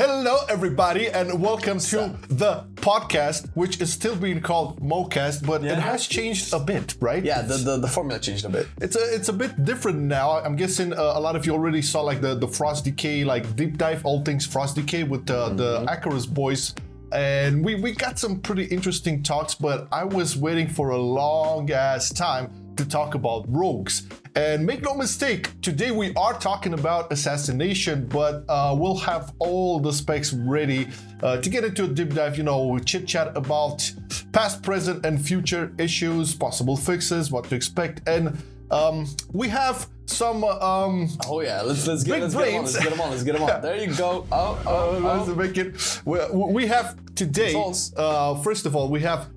Hello, everybody, and welcome to the podcast, which is still being called MoCast, but it has changed a bit, right? Yeah, the formula changed a bit. It's a bit different now. I'm guessing a lot of you already saw like the Frost Decay, like deep dive all things Frost Decay with the Icarus boys. And we got some pretty interesting talks, but I was waiting for a long ass time to talk about rogues. And make no mistake, today we are talking about Assassination, but we'll have all the specs ready to get into a deep dive, chit chat about past, present, and future issues, possible fixes, what to expect, and we have some let's get them on. There you go. Let's make it. We have today, first of all, we have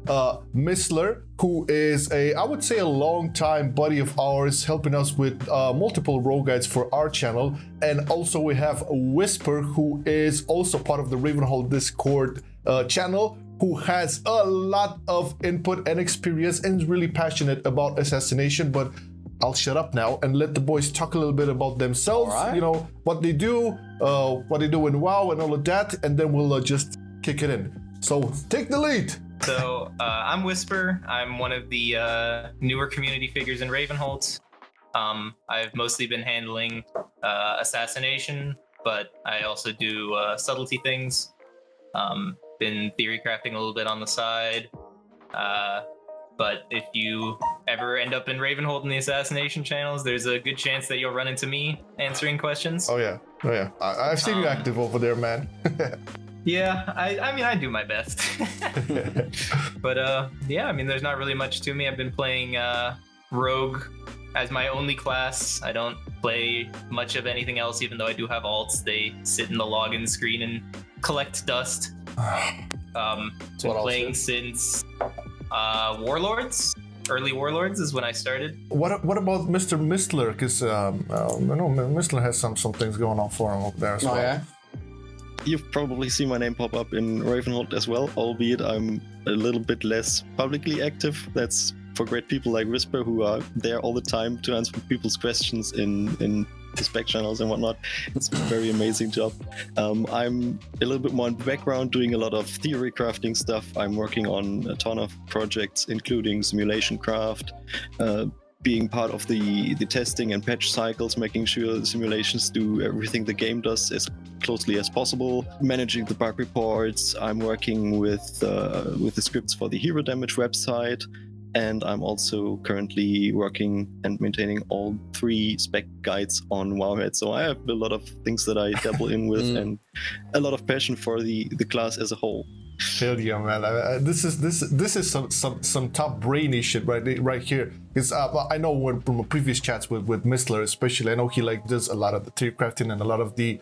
Mystler, who is I would say a long time buddy of ours, helping us with multiple rogue guides for our channel. And also we have Whispyr, who is also part of the Ravenhold Discord channel, who has a lot of input and experience and is really passionate about Assassination. But I'll shut up now and let the boys talk a little bit about themselves, what they do in WoW and all of that, and then we'll just kick it in. So take the lead. So I'm Whispyr. I'm one of the newer community figures in Ravenhold. I've mostly been handling Assassination, but I also do subtlety things. Been theory crafting a little bit on the side. But if you ever end up in Ravenhold in the Assassination channels, there's a good chance that you'll run into me answering questions. Oh yeah. I've seen you active over there, man. Yeah, I mean, I do my best. But there's not really much to me. I've been playing Rogue as my only class. I don't play much of anything else, even though I do have alts. They sit in the login screen and collect dust. Been playing since Warlords. Early Warlords is when I started. What about Mr. Mystler? Because I know Mystler has some things going on for him up there as well. Yeah? You've probably seen my name pop up in Ravenhold as well, albeit I'm a little bit less publicly active. That's for great people like Whispyr, who are there all the time to answer people's questions in the spec channels and whatnot. It's a very amazing job. I'm a little bit more in the background, doing a lot of theory crafting stuff. I'm working on a ton of projects, including simulation craft, being part of the testing and patch cycles, making sure the simulations do everything the game does as closely as possible, managing the bug reports. I'm working with the scripts for the hero damage website, and I'm also currently working and maintaining all 3 spec guides on Wowhead. So I have a lot of things that I dabble in with and a lot of passion for the class as a whole. Hell yeah, man! This is some top brainy shit right here. Because I know from previous chats with Mystler, especially, I know he does a lot of the theory crafting and a lot of the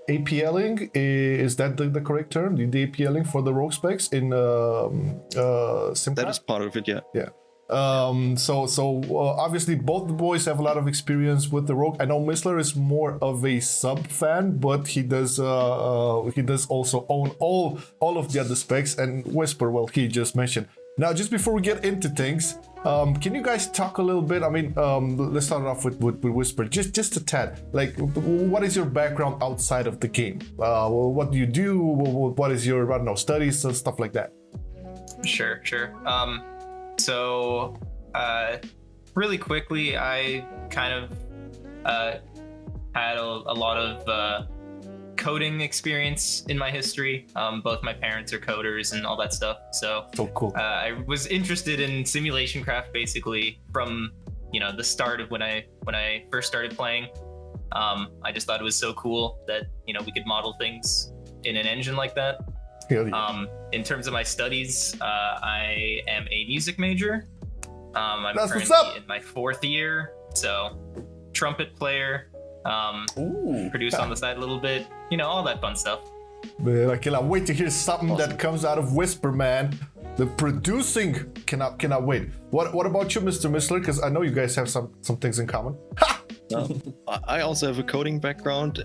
APLing. Is that the correct term? The APLing for the rogue specs in Simcraft? That is part of it, yeah. Yeah. Obviously both the boys have a lot of experience with the rogue. I know Mystler is more of a sub fan, but he does also own all of the other specs, and Whispyr, well, he just mentioned. Now, just before we get into things, can you guys talk a little bit? I mean, let's start off with Whispyr, just a tad. Like, what is your background outside of the game? What do you do? What is your, I don't know, studies and stuff like that? Sure. So, really quickly, I kind of had a lot of coding experience in my history. Both my parents are coders and all that stuff. So cool. I was interested in simulation craft basically from the start of when I first started playing. I just thought it was so cool that we could model things in an engine like that. Yeah. In terms of my studies, I am a music major. I'm That's currently in my 4th year, so trumpet player, produce on the side a little bit, all that fun stuff. Man, I cannot wait to hear something that comes out of Whispyr, man. The producing cannot wait. What about you, Mr. Mystler? Because I know you guys have some things in common. Ha! I also have a coding background.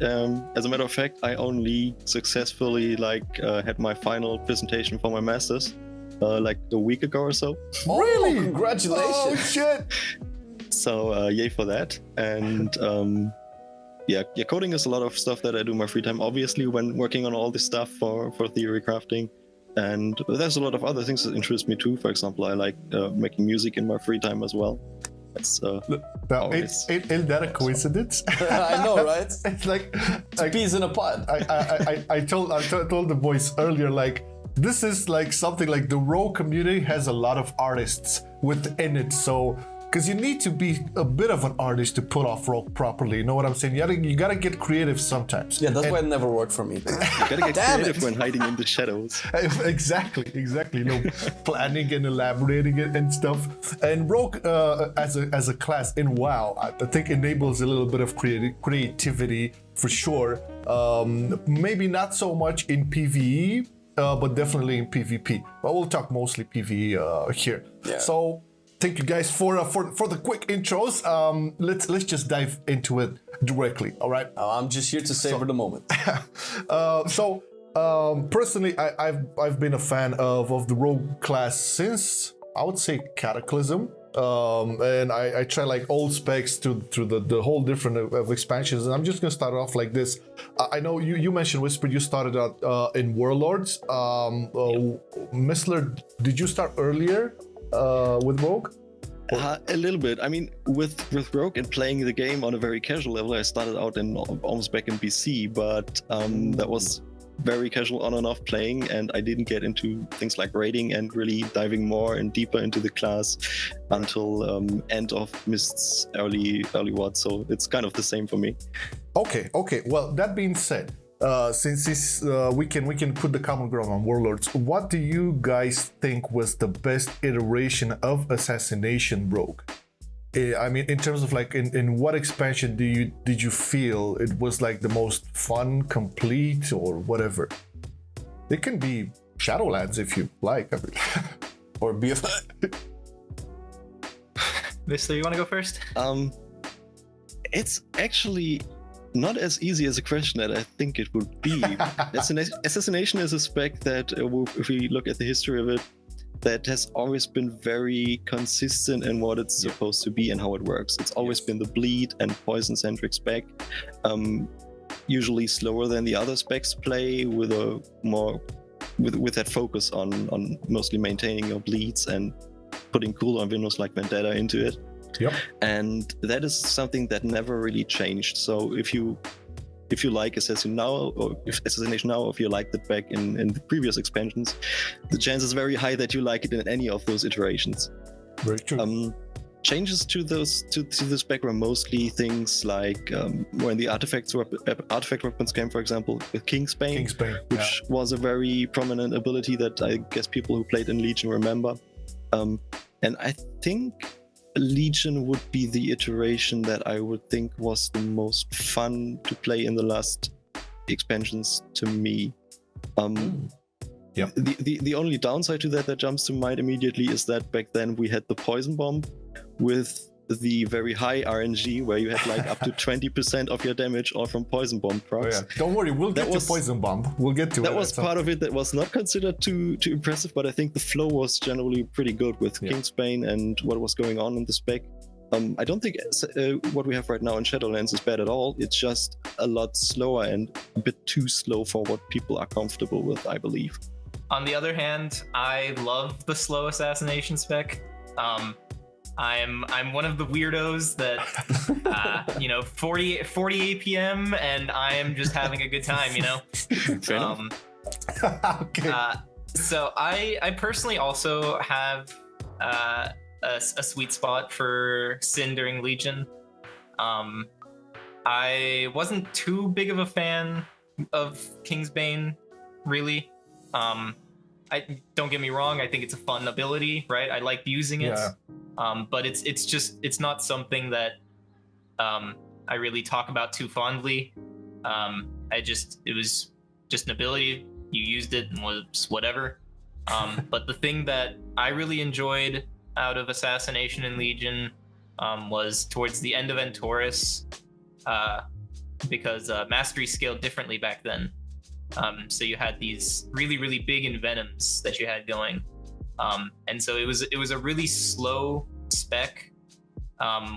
As a matter of fact, I only successfully had my final presentation for my master's a week ago or so. Really? Congratulations! Oh shit! So yay for that. And coding is a lot of stuff that I do in my free time. Obviously, when working on all this stuff for theory crafting, and there's a lot of other things that interest me too. For example, I like making music in my free time as well. That's ain't that a coincidence? I know, right? It's like peas in a pod. I told the boys earlier, like, this is like something like the Rogue community has a lot of artists within it, so because you need to be a bit of an artist to pull off Rogue properly. You know what I'm saying? You gotta get creative sometimes. Yeah, that's why it never worked for me. You gotta get creative when hiding in the shadows. Exactly. You know, planning and elaborating it and stuff. And Rogue, as a class in WoW, I think enables a little bit of creativity for sure. Maybe not so much in PvE, but definitely in PvP. But we'll talk mostly PvE here. Yeah. So thank you guys for the quick intros. Let's just dive into it directly. All right. I'm just here to savor the moment. Personally, I've been a fan of the Rogue class since, I would say, Cataclysm. And I try like old specs to the whole different of expansions, and I'm just gonna start off like this. I know you mentioned Whispyr, you started out in Warlords. Mystler, did you start earlier with Rogue? A little bit. I mean, with Rogue and playing the game on a very casual level, I started out in almost back in BC, but that was very casual on and off playing, and I didn't get into things like raiding and really diving more and deeper into the class until end of Mist's early WoD. So it's kind of the same for me. Okay. Well, that being said, since we can put the common ground on Warlords, what do you guys think was the best iteration of Assassination Rogue? I mean, in terms of like, in what expansion did you feel it was like the most fun, complete, or whatever? It can be Shadowlands if you like, or BFI. Mystler, you want to go first? It's actually not as easy as a question that I think it would be. Assassination is a spec that, if we look at the history of it, that has always been very consistent in what it's supposed to be and how it works. It's always been the bleed and poison-centric spec, usually slower than the other specs play, with a more with that focus on mostly maintaining your bleeds and putting cooldown windows like Vendetta into it. Yep. And that is something that never really changed. So if you like Assassination now, or if you liked it back in the previous expansions, the chance is very high that you like it in any of those iterations. Very true. Changes to the spec were mostly things like when the artifact weapons came, for example, with Kingsbane, which was a very prominent ability that I guess people who played in Legion remember. And I think Legion would be the iteration that I would think was the most fun to play in the last expansions to me. The only downside to that jumps to mind immediately is that back then we had the poison bomb with the very high RNG, where you had like up to 20% of your damage all from poison bomb procs. Don't worry, we'll get to poison bomb. We'll get to it. That was part of it that was not considered too impressive, but I think the flow was generally pretty good with Kingsbane and what was going on in the spec. I don't think what we have right now in Shadowlands is bad at all. It's just a lot slower and a bit too slow for what people are comfortable with, I believe. On the other hand, I love the slow assassination spec. I'm one of the weirdos that 40 APM and I am just having a good time, you know. Okay. So I personally also have a sweet spot for Sin during Legion. I wasn't too big of a fan of Kingsbane, really. Don't get me wrong, I think it's a fun ability, right? I like using it. But it's not something that I really talk about too fondly. It was just an ability. You used it and was whatever. But the thing that I really enjoyed out of Assassination and Legion was towards the end of Entourus, because Mastery scaled differently back then. So you had these really, really big envenoms that you had going. And so it was a really slow spec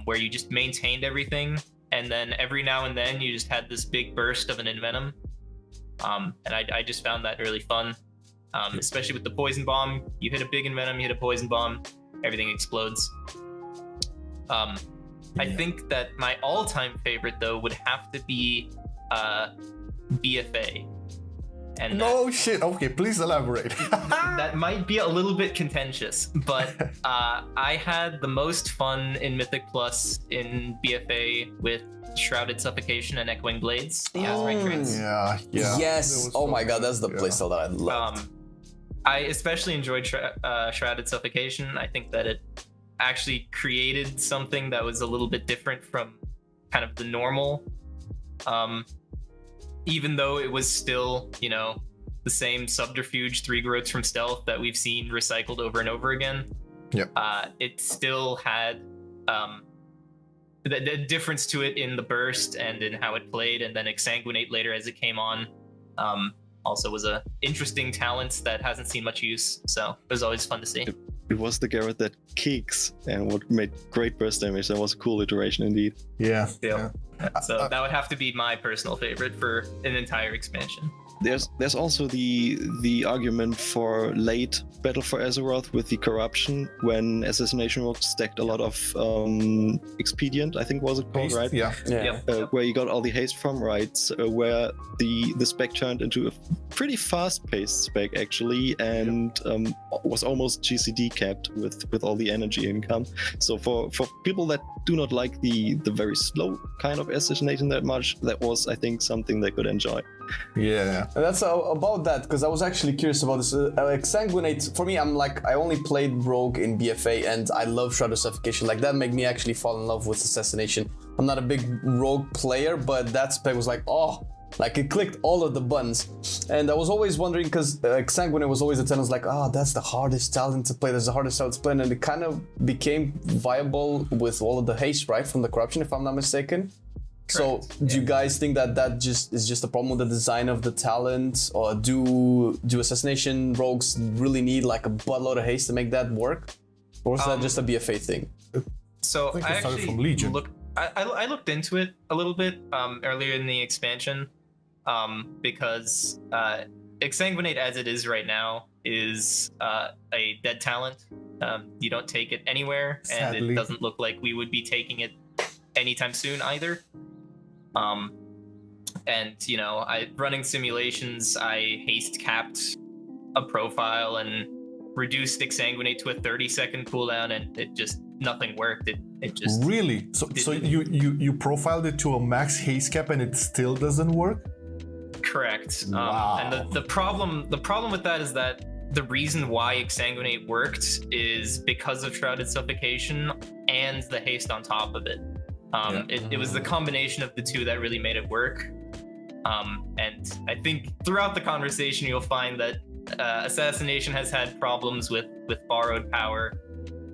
where you just maintained everything and then every now and then you just had this big burst of an Envenom. And I just found that really fun, especially with the Poison Bomb. You hit a big Envenom, you hit a Poison Bomb, everything explodes. I think that my all-time favorite, though, would have to be BFA. And no shit. Okay, please elaborate. that might be a little bit contentious, but I had the most fun in Mythic Plus in BFA with Shrouded Suffocation and Echoing Blades. The Azurite traits. Yeah. Yes. Oh my god, that's the playstyle that I love. I especially enjoyed Shrouded Suffocation. I think that it actually created something that was a little bit different from kind of the normal. Even though it was still, you know, the same subterfuge 3 growths from stealth that we've seen recycled over and over again. Yep. It still had the difference to it in the burst and in how it played, and then Exsanguinate later as it came on. Also was a interesting talent that hasn't seen much use, so it was always fun to see. It was the Garrett that kicks and what made great burst damage. That was a cool iteration indeed. Yeah. So that would have to be my personal favorite for an entire expansion. There's also the argument for late Battle for Azeroth with the corruption when Assassination Rogue stacked a lot of Expedient, I think was it called, Haste, right? Yeah. Where you got all the haste from, right? Where the spec turned into a pretty fast-paced spec actually, and was almost GCD capped with all the energy income. So for people that do not like the very slow kind of Assassination that much, that was, I think, something they could enjoy. Yeah. And that's about that, because I was actually curious about this. Exsanguinate, for me, I'm like, I only played Rogue in BFA and I love Shroud of Suffocation. Like, that made me actually fall in love with Assassination. I'm not a big Rogue player, but that spec was like, oh, like it clicked all of the buttons. And I was always wondering, because Exsanguinate was always a tenant, like, that's the hardest talent to play, that's the hardest talent to play. And it kind of became viable with all of the haste, right, from the corruption, if I'm not mistaken. So, do you guys think that is just a problem with the design of the talent, or do Assassination rogues really need like a buttload of haste to make that work, or is that just a BFA thing? So I actually from Legion. I looked into it a little bit earlier in the expansion, because Exsanguinate as it is right now is a dead talent. You don't take it anywhere, and Sadly. it doesn't look like we would be taking it anytime soon either. And you know, running simulations, I haste capped a profile and reduced Exsanguinate to a 30-second cooldown, and it just nothing worked. It just Really? So you profiled it to a max haste cap and it still doesn't work? correct. Wow. And the problem with that is that the reason why Exsanguinate worked is because of Shrouded Suffocation and the haste on top of it. It was the combination of the two that really made it work. And I think throughout the conversation, you'll find that Assassination has had problems with borrowed power,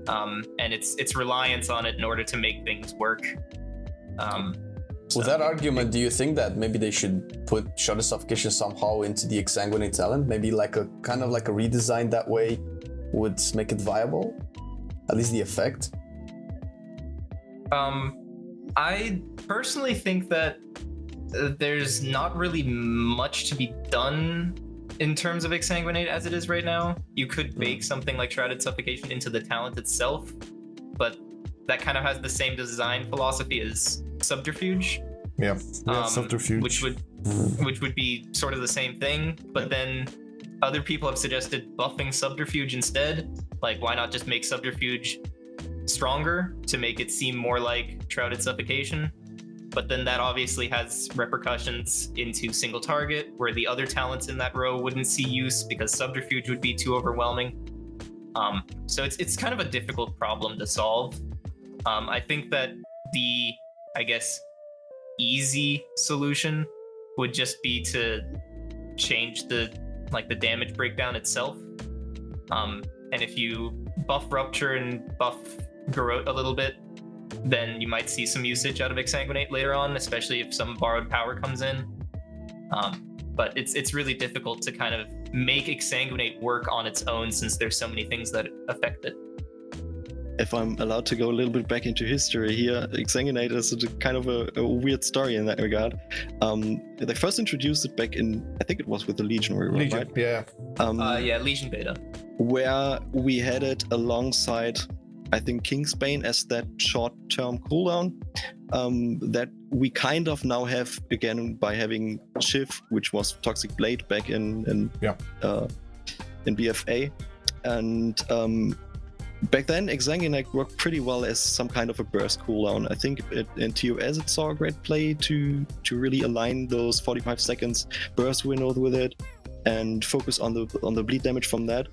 and its reliance on it in order to make things work. With that argument, do you think that maybe they should put Shrouded Suffocation somehow into the Exsanguinate talent? Maybe like a kind of like a redesign that way would make it viable? At least the effect? I personally think that there's not really much to be done in terms of Exsanguinate as it is right now. You could bake something like Shrouded Suffocation into the talent itself, but that kind of has the same design philosophy as Subterfuge. Yeah, Subterfuge. Which would be sort of the same thing, but then other people have suggested buffing Subterfuge instead. Like, why not just make Subterfuge stronger to make it seem more like Shrouded Suffocation? But then that obviously has repercussions into single target, where the other talents in that row wouldn't see use because Subterfuge would be too overwhelming. So it's kind of a difficult problem to solve. I think that the, I guess, easy solution would just be to change the damage breakdown itself. And if you buff Rupture and buff Garrote a little bit, then you might see some usage out of Exsanguinate later on, especially if some borrowed power comes in. But it's really difficult to kind of make Exsanguinate work on its own since there's so many things that affect it. if I'm allowed to go a little bit back into history here, Exsanguinate is kind of a weird story in that regard. They first introduced it back in, I think it was with the Legion Rework, Legion, right? yeah. Legion beta. Where we had it alongside, I think, Kingsbane as that short-term cooldown that we kind of now have again by having Shiv, which was Toxic Blade back in BFA, and back then Exsanguinate worked pretty well as some kind of a burst cooldown. I think in TOS it saw a great play to really align those 45 seconds burst window with it and focus on the bleed damage from that.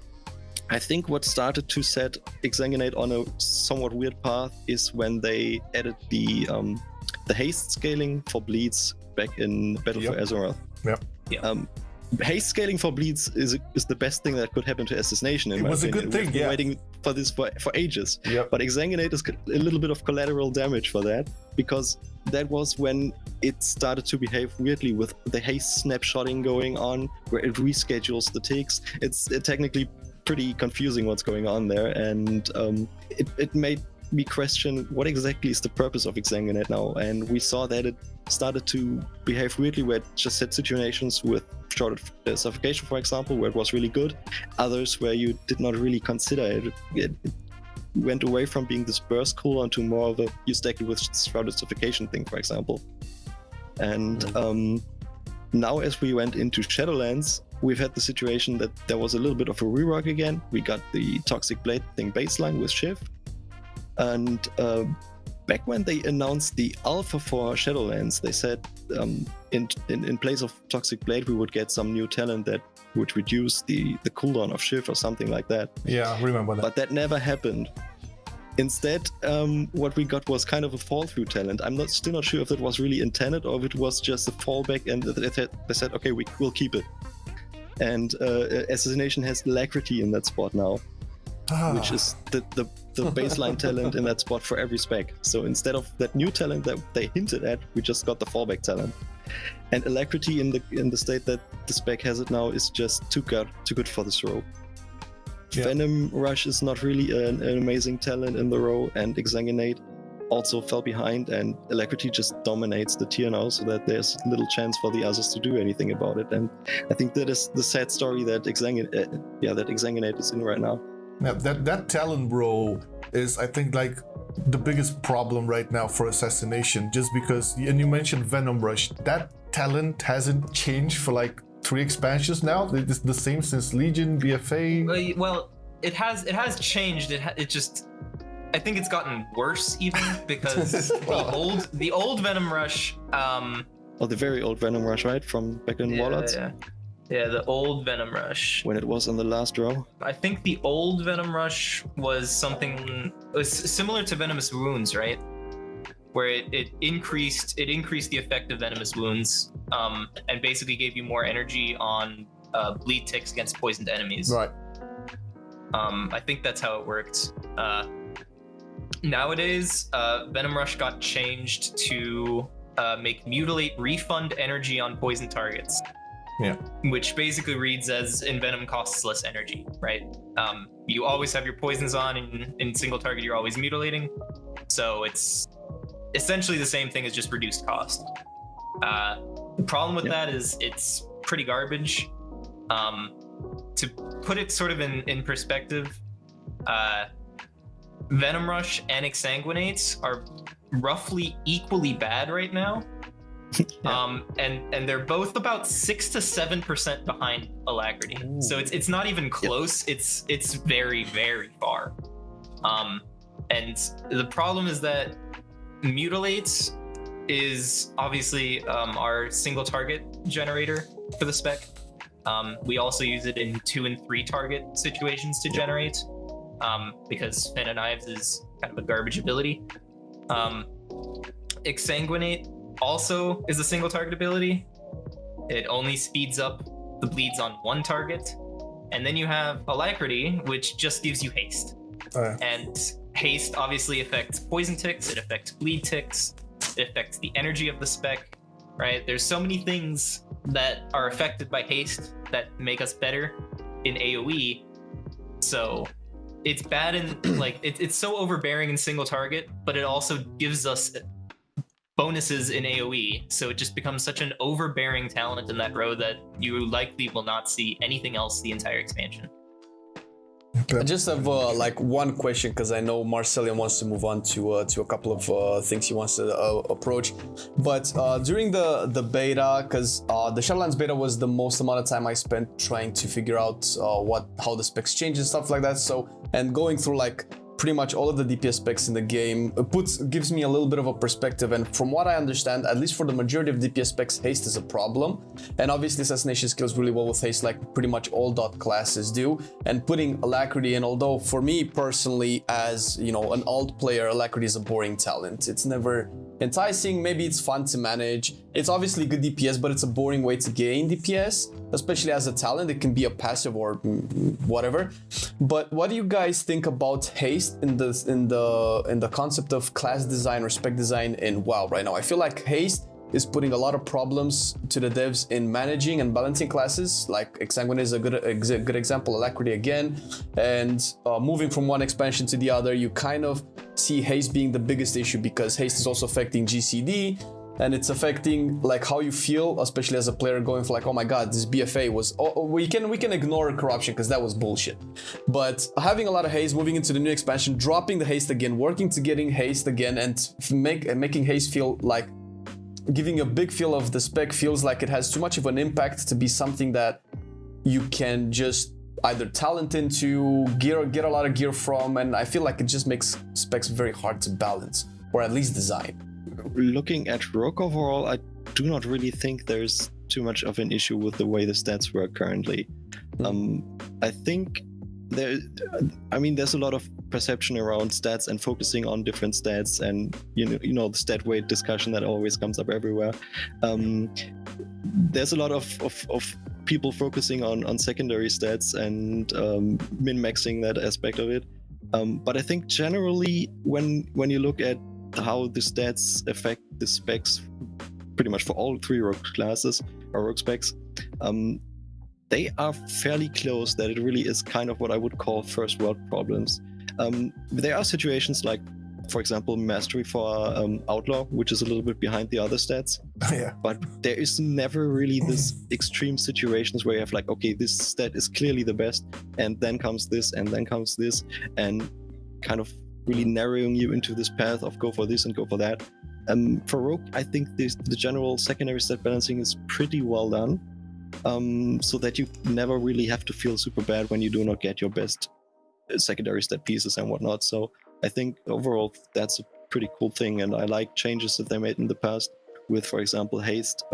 I think what started to set Exsanguinate on a somewhat weird path is when they added the haste scaling for bleeds back in Battle for Azeroth. Haste scaling for bleeds is the best thing that could happen to Assassination. It was opinion. A good thing. We've been waiting for this for ages. But Exsanguinate is a little bit of collateral damage for that, because that was when it started to behave weirdly with the haste snapshotting going on, where it reschedules the ticks. It's technically pretty confusing what's going on there, and it made me question what exactly is the purpose of Exsanguinate now. And we saw that it started to behave weirdly, where it just had situations with short suffocation, for example, where it was really good. Others where you did not really consider it. It went away from being this burst cooldown to more of a you stack it with shrouded suffocation thing, for example. And now as we went into Shadowlands, we've had the situation that there was a little bit of a rework again. We got the Toxic Blade thing baseline with Shiv. And back when they announced the alpha for Shadowlands, they said in place of Toxic Blade, we would get some new talent that would reduce the cooldown of Shiv or something like that. Yeah, I remember that. But that never happened. Instead, what we got was kind of a fall-through talent. I'm still not sure if it was really intended or if it was just a fallback, and they said, okay, we'll keep it. And Assassination has Alacrity in that spot now, which is the baseline talent in that spot for every spec. So instead of that new talent that they hinted at, we just got the fallback talent. And Alacrity in the state that the spec has it now is just too good for this row. Yeah. Venom Rush is not really an amazing talent in the row, and Exsanguinate also fell behind, and Alacrity just dominates the tier now, so that there's little chance for the others to do anything about it. And I think that is the sad story that Exsanguinate is in right now. Yeah, that talent row is, I think, like the biggest problem right now for Assassination, just because, and you mentioned Venom Rush, that talent hasn't changed for like 3 expansions now. It's the same since Legion, BFA. Well, it has changed. It just, I think it's gotten worse even, because the old Venom Rush. The very old Venom Rush, right, from back in Warlords. Yeah, the old Venom Rush. When it was on the last row. I think the old Venom Rush was similar to Venomous Wounds, right? Where it increased the effect of Venomous Wounds, and basically gave you more energy on bleed ticks against poisoned enemies. Right. I think that's how it worked. Nowadays, Venom Rush got changed to make Mutilate refund energy on poison targets. Yeah. Which basically reads as Envenom costs less energy, right? You always have your poisons on, and in single target you're always mutilating. So it's essentially the same thing as just reduced cost. The problem with that is it's pretty garbage. To put it sort of in perspective, Venom Rush and Exsanguinate are roughly equally bad right now. And they're both about 6 to 7% behind Alacrity. Ooh. So it's not even close. Yep. It's very, very far. And the problem is that Mutilate is obviously our single target generator for the spec. We also use it in 2 and 3 target situations to generate, because Fan of Knives is kind of a garbage ability. Exsanguinate also is a single target ability. It only speeds up the bleeds on 1 target. And then you have Alacrity, which just gives you haste. And haste obviously affects poison ticks, it affects bleed ticks, it affects the energy of the spec, right? There's so many things that are affected by haste that make us better in AoE. So it's bad in like it's so overbearing in single target, but it also gives us bonuses in AoE, so it just becomes such an overbearing talent in that row that you likely will not see anything else the entire expansion. I just have like one question, because I know Marcelian wants to move on to a couple of things he wants to approach. But during the beta, because the Shadowlands beta was the most amount of time I spent trying to figure out how the specs change and stuff like that. So, and going through like pretty much all of the DPS specs in the game gives me a little bit of a perspective, and from what I understand, at least for the majority of DPS specs, Haste is a problem, and obviously Assassination scales really well with Haste, like pretty much all dot classes do, and putting Alacrity in, although for me personally, as you know, an alt player, Alacrity is a boring talent. It's never enticing. Maybe it's fun to manage, it's obviously good DPS, but it's a boring way to gain DPS, especially as a talent. It can be a passive or whatever. But what do you guys think about Haste in the concept of class design or spec design in WoW right now? I feel like Haste is putting a lot of problems to the devs in managing and balancing classes. Like Exsanguinate is a good example, Alacrity again, and moving from one expansion to the other, you kind of see Haste being the biggest issue, because Haste is also affecting GCD, and it's affecting like how you feel, especially as a player, going for like, oh my god, this BFA was, we can ignore corruption because that was bullshit, but having a lot of Haste, moving into the new expansion, dropping the Haste again, working to getting Haste again, and making Haste feel like, giving a big feel of the spec feels like it has too much of an impact to be something that you can just either talent into, get a lot of gear from, and I feel like it just makes specs very hard to balance, or at least design. Looking at Rook overall, I do not really think there's too much of an issue with the way the stats work currently. I think there's a lot of perception around stats and focusing on different stats, and you know the stat weight discussion that always comes up everywhere. There's a lot of people focusing on secondary stats and min-maxing that aspect of it. But I think generally when you look at how the stats affect the specs pretty much for all three Rook classes or Rook specs, they are fairly close, that it really is kind of what I would call first world problems. There are situations like, for example, Mastery for Outlaw, which is a little bit behind the other stats. Yeah. But there is never really this extreme situations where you have like, okay, this stat is clearly the best, and then comes this, and then comes this, and kind of really narrowing you into this path of go for this and go for that. For Rogue, I think the general secondary stat balancing is pretty well done, so that you never really have to feel super bad when you do not get your best secondary stat pieces and whatnot. So I think overall that's a pretty cool thing, and I like changes that they made in the past with, for example, Haste,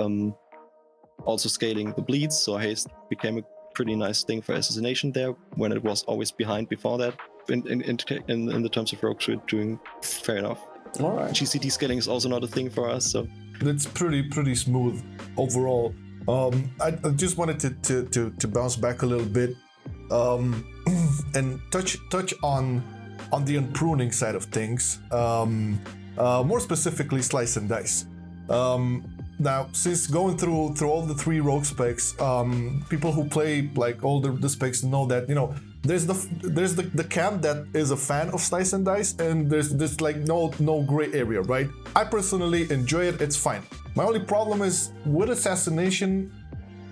also scaling the bleeds. So Haste became a pretty nice thing for Assassination there, when it was always behind before that. In the terms of rogues, we're doing fair enough. All right. GCD scaling is also not a thing for us, so it's pretty smooth overall. I just wanted to bounce back a little bit and touch on the unpruning side of things, more specifically slice and dice. Now, since going through all the three rogue specs, people who play like all the specs know that, you know, there's the camp that is a fan of slice and dice, and there's like no gray area, right? I personally enjoy it, it's fine. My only problem is with Assassination,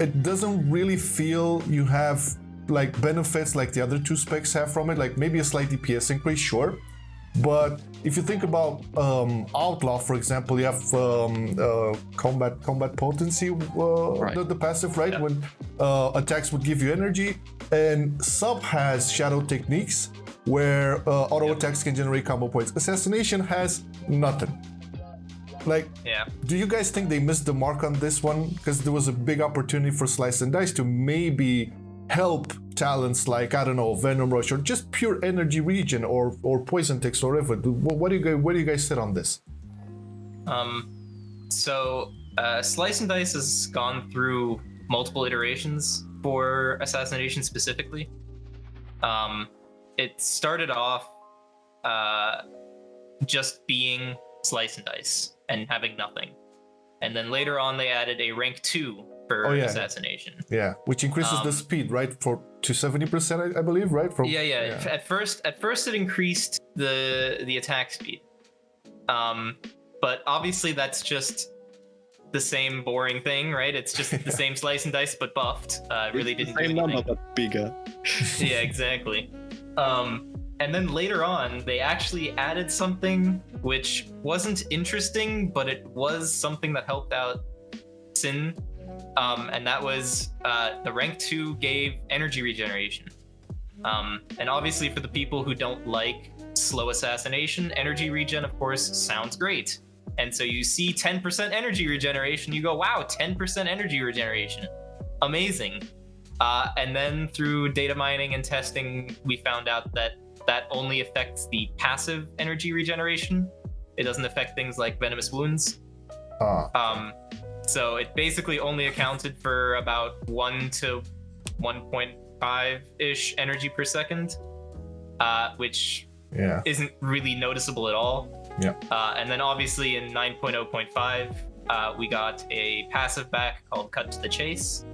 it doesn't really feel you have like benefits like the other two specs have from it, like maybe a slight DPS increase, sure. But if you think about Outlaw, for example, you have combat potency, right. the passive, right? Yeah. When attacks would give you energy, and Sub has Shadow Techniques, where auto attacks can generate combo points. Assassination has nothing. Like, yeah. Do you guys think they missed the mark on this one? Because there was a big opportunity for Slice and Dice to maybe help talents like, I don't know, Venom Rush, or just pure energy regen, or poison ticks, or whatever. Where do you guys sit on this? So Slice and Dice has gone through multiple iterations for Assassination specifically. It started off just being Slice and Dice and having nothing, and then later on they added a rank 2 for Assassination. Yeah, which increases the speed, right? For to 70%, I believe, right? Yeah. At first it increased the attack speed, but obviously that's just the same boring thing, right? It's just the same slice and dice but buffed. Really didn't do anything. Same number but bigger. Yeah, exactly. And then later on, they actually added something which wasn't interesting, but it was something that helped out Sin. And that was the rank 2 gave energy regeneration. And obviously for the people who don't like slow assassination, energy regen, of course, sounds great. And so you see 10% energy regeneration, you go, wow, 10% energy regeneration. Amazing. And then through data mining and testing, we found out that that only affects the passive energy regeneration. It doesn't affect things like venomous wounds. So it basically only accounted for about 1 to 1.5-ish energy per second, which isn't really noticeable at all. Yeah. And then obviously in 9.0.5, we got a passive back called Cut to the Chase,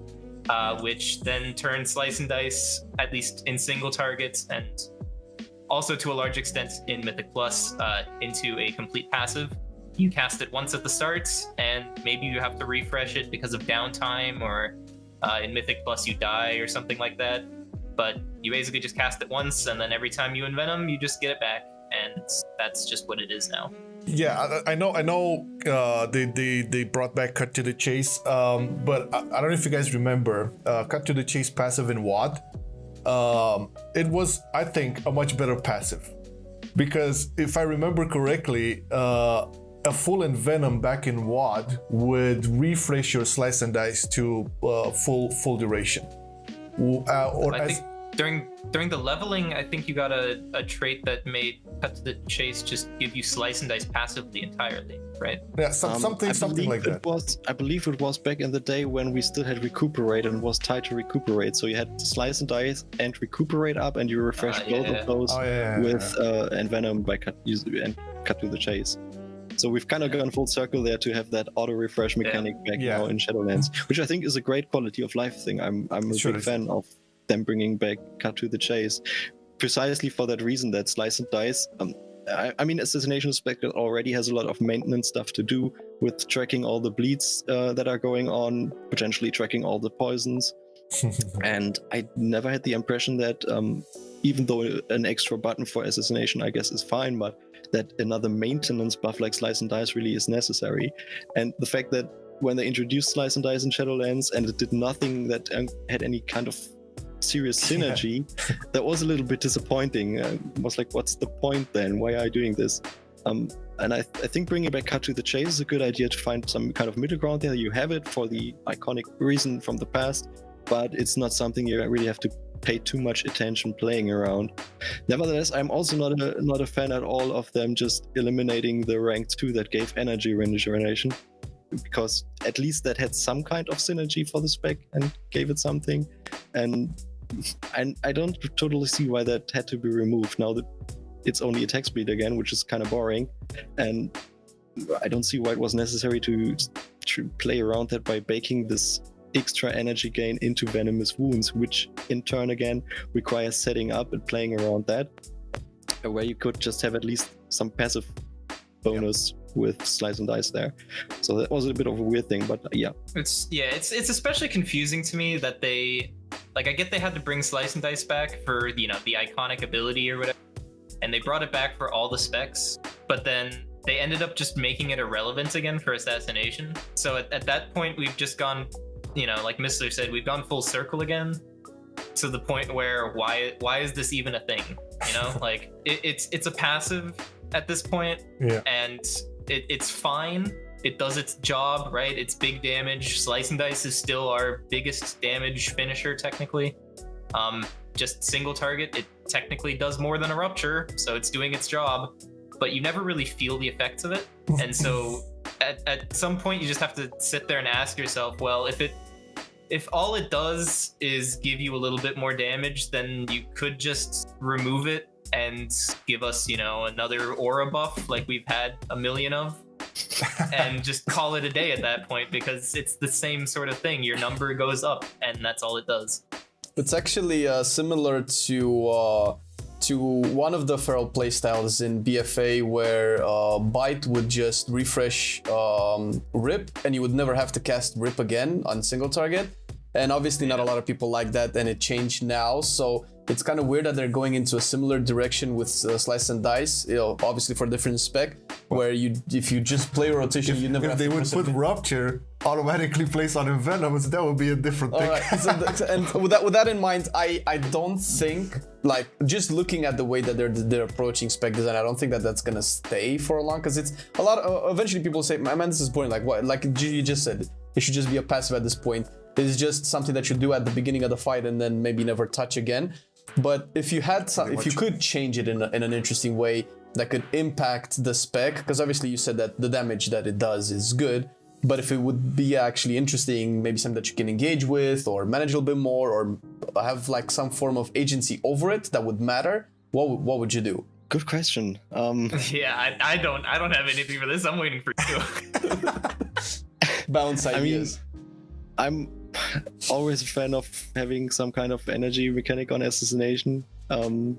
which then turned Slice and Dice, at least in single targets, and also to a large extent in Mythic Plus, into a complete passive. You cast it once at the start, and maybe you have to refresh it because of downtime, or in Mythic Plus you die or something like that. But you basically just cast it once, and then every time you envenom, you just get it back, and that's just what it is now. Yeah, I know. They brought back Cut to the Chase, but I don't know if you guys remember Cut to the Chase passive in WoD. It was, I think, a much better passive, because if I remember correctly, a full envenom back in WoD would refresh your Slice and Dice to full duration. I think during the leveling, I think you got a trait that made Cut to the Chase just give you Slice and Dice passively entirely, right? Yeah, something like that. I believe it was back in the day when we still had Recuperate and was tied to Recuperate. So you had Slice and Dice and Recuperate up, and you refreshed both of those with Envenom by Cut to the Chase. So we've kind of gone full circle there to have that auto refresh mechanic back now in Shadowlands, which I think is a great quality of life thing. I'm a big fan of them bringing back Cut to the Chase, precisely for that reason, that Slice and Dice. I mean, Assassination Spectre already has a lot of maintenance stuff to do with tracking all the bleeds that are going on, potentially tracking all the poisons. And I never had the impression that even though an extra button for Assassination, I guess, is fine, but that another maintenance buff like Slice and Dice really is necessary. And the fact that when they introduced Slice and Dice in Shadowlands and it did nothing that had any kind of serious synergy, that was a little bit disappointing. I was like, what's the point then? Why are you doing this? And I think bringing back Cut to the Chase is a good idea to find some kind of middle ground there. You have it for the iconic reason from the past, but it's not something you really have to pay too much attention playing around. Nevertheless, I'm also not a fan at all of them just eliminating the rank 2 that gave energy regeneration, because at least that had some kind of synergy for the spec and gave it something. And I don't totally see why that had to be removed now that it's only attack speed again, which is kind of boring. And I don't see why it was necessary to play around that by baking this extra energy gain into venomous wounds, which in turn again requires setting up and playing around that, where you could just have at least some passive bonus with Slice and Dice there. So that was a bit of a weird thing, but it's especially confusing to me that they, like, I get they had to bring Slice and Dice back for, you know, the iconic ability or whatever, and they brought it back for all the specs, but then they ended up just making it irrelevant again for Assassination. So at that point, we've just gone, you know, like Mystler said, we've gone full circle again, to the point where why is this even a thing? You know, like it's a passive at this point, and it's fine. It does its job, right? It's big damage. Slice and Dice is still our biggest damage finisher technically. Just single target, it technically does more than a rupture, so it's doing its job, but you never really feel the effects of it. And so at some point you just have to sit there and ask yourself, well, if all it does is give you a little bit more damage, then you could just remove it and give us, you know, another aura buff like we've had a million of, and just call it a day at that point, because it's the same sort of thing. Your number goes up and that's all it does. It's actually similar to one of the feral playstyles in BFA where Bite would just refresh Rip and you would never have to cast Rip again on single target. And obviously not a lot of people like that, and it changed now. So it's kind of weird that they're going into a similar direction with Slice and Dice, obviously for a different spec, where if you just play a rotation, you never have to. If they would put Rupture automatically placed on Envenoms, that would be a different thing. All right. And with that in mind, I don't think, like, just looking at the way that they're approaching spec design, I don't think that that's gonna stay for long, because it's a lot. Eventually, people say, "Man, this is boring." Like what? Like you just said, it should just be a passive at this point. It's just something that you do at the beginning of the fight and then maybe never touch again. But if you had if you could change it in an interesting way that could impact the spec, because obviously you said that the damage that it does is good, but if it would be actually interesting, maybe something that you can engage with or manage a little bit more or have like some form of agency over it that would matter, what would you do? Good question. Yeah, I don't have anything for this. I'm waiting for you. Bounce ideas. I'm always a fan of having some kind of energy mechanic on Assassination. And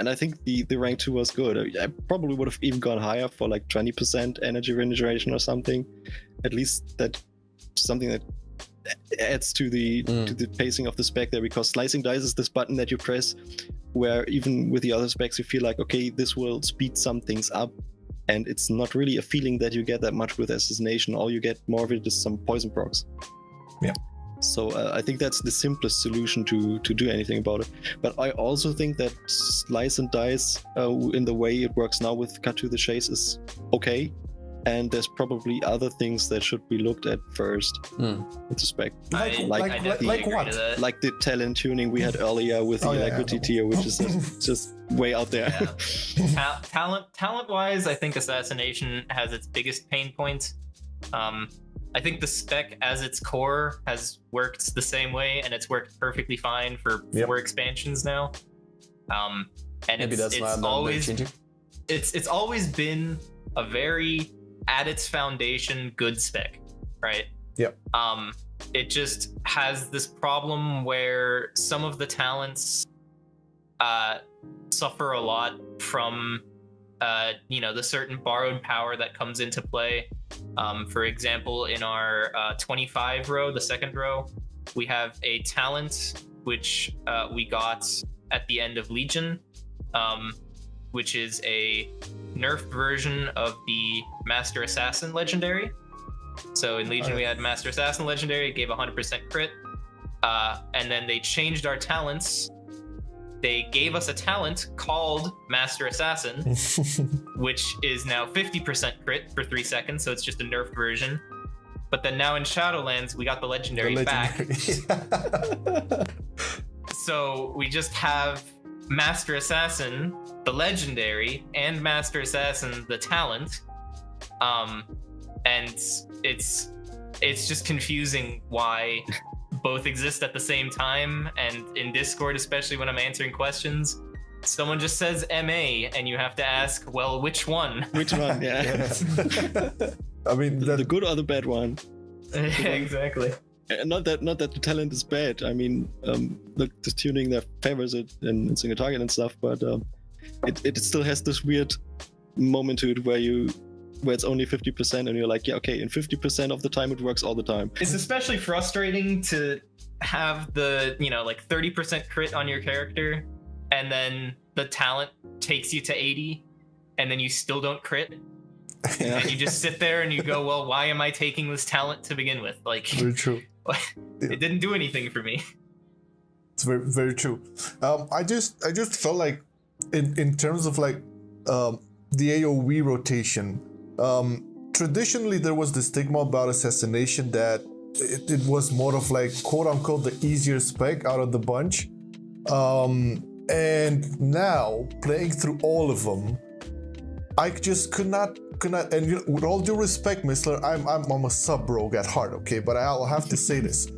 I think the rank 2 was good. I probably would have even gone higher for like 20% energy regeneration or something. At least that's something that adds to the pacing of the spec there, because Slicing Dice is this button that you press where even with the other specs you feel like, okay, this will speed some things up. And it's not really a feeling that you get that much with Assassination. All you get more of it is some poison procs. Yeah. So I think that's the simplest solution to do anything about it. But I also think that Slice and Dice, in the way it works now with Cut to the Chase, is okay. And there's probably other things that should be looked at first with respect. Like what? Like the talent tuning we had earlier with the Alacrity tier, which is just way out there. Yeah. Talent-wise, I think Assassination has its biggest pain point. I think the spec as its core has worked the same way, and it's worked perfectly fine for 4 expansions now. And maybe it's always been a very, at its foundation, good spec, right? Yep. It just has this problem where some of the talents suffer a lot from the certain borrowed power that comes into play. For example, in our 25 row, the second row, we have a talent which we got at the end of Legion, which is a nerfed version of the Master Assassin legendary. So in Legion we had Master Assassin legendary, it gave 100% crit, and then they changed our talents. They gave us a talent called Master Assassin, which is now 50% crit for 3 seconds, so it's just a nerfed version. But then now in Shadowlands, we got the legendary back. So we just have Master Assassin, the legendary, and Master Assassin, the talent. And it's just confusing why both exist at the same time, and in Discord, especially when I'm answering questions, someone just says MA and you have to ask, well, which one? Which one? Yeah. I mean, the good or the bad one? Exactly. Not that the talent is bad. I mean, the tuning that favors it in single target and stuff, but it still has this weird moment to it where it's only 50% and you're like, yeah, okay, in 50% of the time it works all the time. It's especially frustrating to have the, 30% crit on your character, and then the talent takes you to 80, and then you still don't crit. Yeah. And you just sit there and you go, well, why am I taking this talent to begin with? Like, very true. It didn't do anything for me. It's very, very true. I just felt like in terms of like the AoE rotation, traditionally there was the stigma about Assassination that it was more of like quote unquote the easier spec out of the bunch. And now playing through all of them, I just could not, and with all due respect, Mystler, I'm a sub-rogue at heart, okay? But I'll have to say this.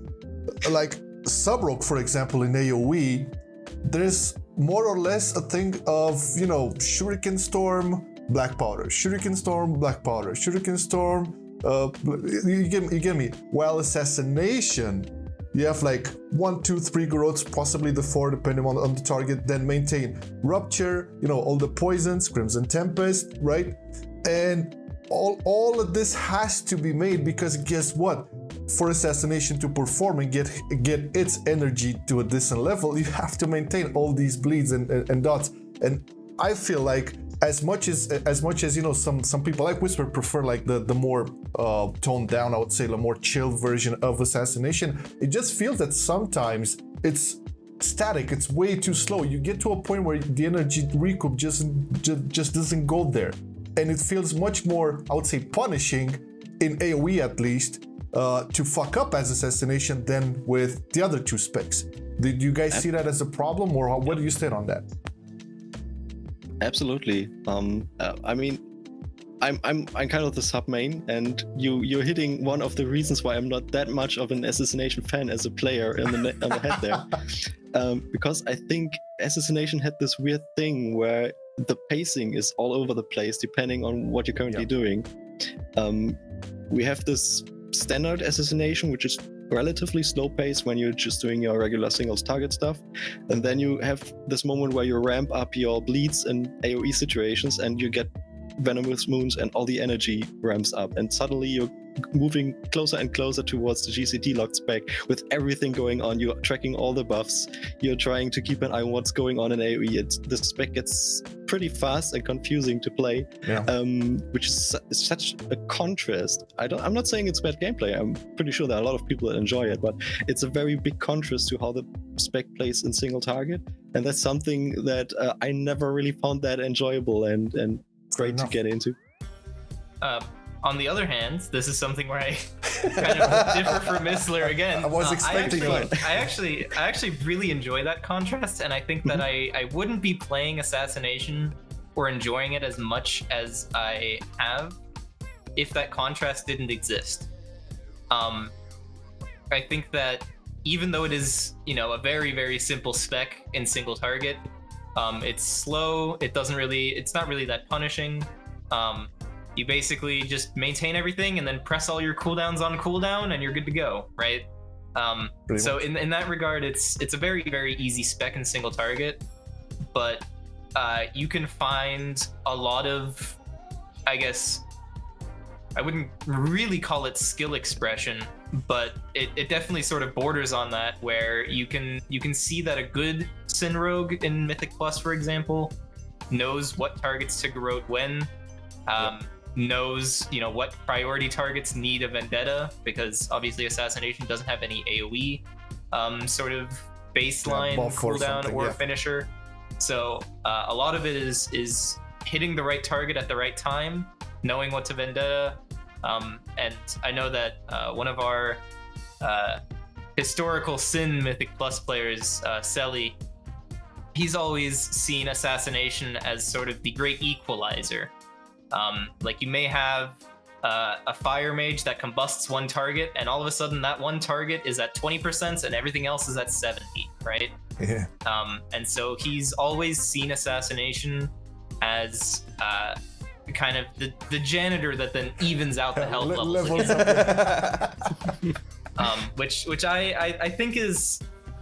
Like, sub-rogue, for example, in AoE, there's more or less a thing of, Shuriken Storm, Black Powder, Shuriken Storm, Black Powder, Shuriken Storm, you get me? While Assassination you have like 1, 2, 3 growths, possibly the 4 depending on the target, then maintain Rupture, you know, all the poisons, Crimson Tempest, right? And all of this has to be made because guess what? For Assassination to perform and get its energy to a decent level, you have to maintain all these bleeds and dots. And I feel like as much as you know, some people like Whispyr prefer like the more toned down, I would say, the more chill version of Assassination. It just feels that sometimes it's static, it's way too slow. You get to a point where the energy recoup just doesn't go there, and it feels much more, I would say, punishing in AoE at least to fuck up as Assassination than with the other 2 specs. Did you guys see that as a problem, or what do you stand on that? Absolutely. I mean, I'm kind of the sub main, and you're hitting one of the reasons why I'm not that much of an Assassination fan as a player on the head there, because I think Assassination had this weird thing where the pacing is all over the place depending on what you're currently doing. We have this standard Assassination, which is relatively slow pace when you're just doing your regular singles target stuff, and then you have this moment where you ramp up your bleeds and AoE situations and you get Venomous Moons and all the energy ramps up, and suddenly you're moving closer and closer towards the GCT locked spec with everything going on. You're tracking all the buffs, you're trying to keep an eye on what's going on in AoE. The spec gets pretty fast and confusing to play, which is such a contrast. I'm not saying it's bad gameplay. I'm pretty sure there are a lot of people that enjoy it, but it's a very big contrast to how the spec plays in single target, and that's something that I never really found that enjoyable and great to get into. On the other hand, this is something where I kind of differ from Mystler again. I was expecting that. I actually really enjoy that contrast, and I think that I wouldn't be playing Assassination or enjoying it as much as I have if that contrast didn't exist. I think that even though it is, you know, a very, very simple spec in single target, it's slow. It's not really that punishing. You basically just maintain everything and then press all your cooldowns on cooldown and you're good to go, right? So in that regard, it's a very, very easy spec in single target, but you can find a lot of, I guess, I wouldn't really call it skill expression, but it definitely sort of borders on that, where you can see that a good Sin Rogue in Mythic Plus, for example, knows what targets to garrote when, knows, you know, what priority targets need a vendetta, because obviously Assassination doesn't have any AoE sort of baseline cooldown or finisher. So a lot of it is hitting the right target at the right time, knowing what to vendetta. And I know that one of our historical Sin Mythic Plus players, Selly, he's always seen Assassination as sort of the great equalizer. Like, you may have a fire mage that combusts one target, and all of a sudden that one target is at 20% and everything else is at 70, right? Yeah. And so he's always seen Assassination as kind of the janitor that then evens out the health levels. Which I think is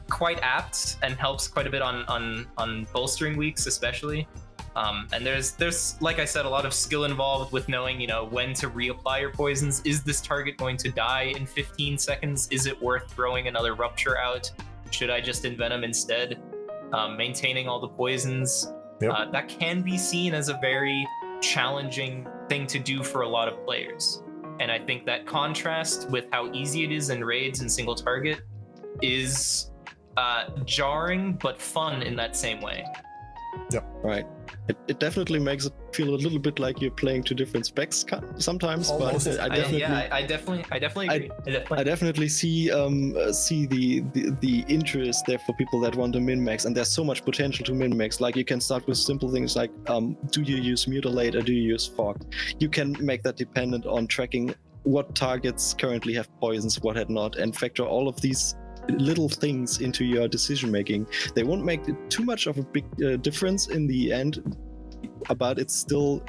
quite apt and helps quite a bit on bolstering weeks, especially. And there's like I said, a lot of skill involved with knowing, you know, when to reapply your poisons. Is this target going to die in 15 seconds? Is it worth throwing another Rupture out? Should I just envenom instead? Maintaining all the poisons. Yep. That can be seen as a very challenging thing to do for a lot of players. And I think that contrast with how easy it is in raids and single target is jarring but fun in that same way. Yep. Right. It definitely makes it feel a little bit like you're playing two different specs sometimes. Almost. But I definitely agree. I definitely see the interest there for people that want to min-max, and there's so much potential to min-max. Like, you can start with simple things like do you use Mutilate or do you use Fog? You can make that dependent on tracking what targets currently have poisons, what had not, and factor all of these little things into your decision making. They won't make too much of a big difference in the end, but it's still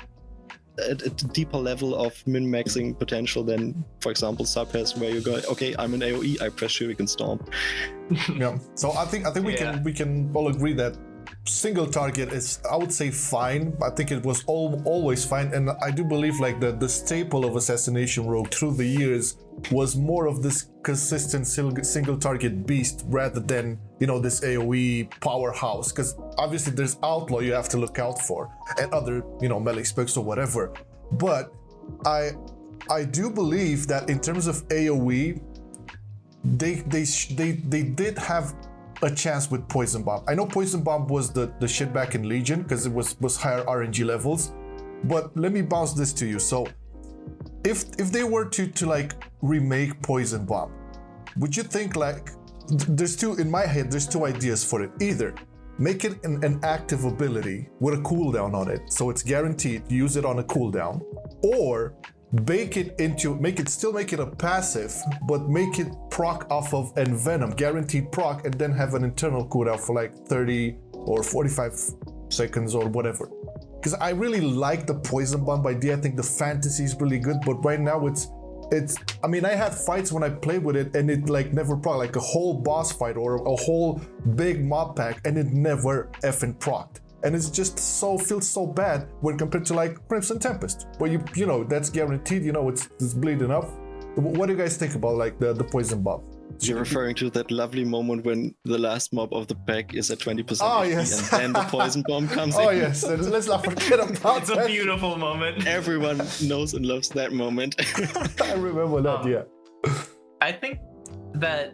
a deeper level of min-maxing potential than, for example, Sub has, where you go, okay, I'm in AoE, I press Shuriken Storm. Yeah. So I think we can all agree that single target is, I would say, fine. I think it was always fine, and I do believe like the staple of Assassination Rogue through the years was more of this consistent single target beast rather than, you know, this AoE powerhouse, because obviously there's Outlaw you have to look out for and other, you know, melee specs or whatever. But I do believe that in terms of AoE, they did have a chance with Poison Bomb. I know Poison Bomb was the shit back in Legion because it was higher RNG levels, but let me bounce this to you. So if they were to like remake Poison Bomb, would you think like there's two in my head, there's two ideas for it. Either make it an active ability with a cooldown on it, so it's guaranteed, use it on a cooldown, or make it a passive, but make it proc off of Envenom, guaranteed proc, and then have an internal cooldown for like 30 or 45 seconds or whatever. Because I really like the Poison Bomb idea. I think the fantasy is really good, but right now it's I mean, I had fights when I played with it and it like never proc, like a whole boss fight or a whole big mob pack, and it never effing procced. And it's just feels so bad when compared to like Crimson Tempest, where you know that's guaranteed, you know, it's bleeding up. What do you guys think about like the Poison Bomb? You're referring to that lovely moment when the last mob of the pack is at 20% oh, HP, yes. and then the Poison Bomb comes in. Oh yes, and let's not forget about It's a beautiful moment. Everyone knows and loves that moment. I remember that, yeah. I think that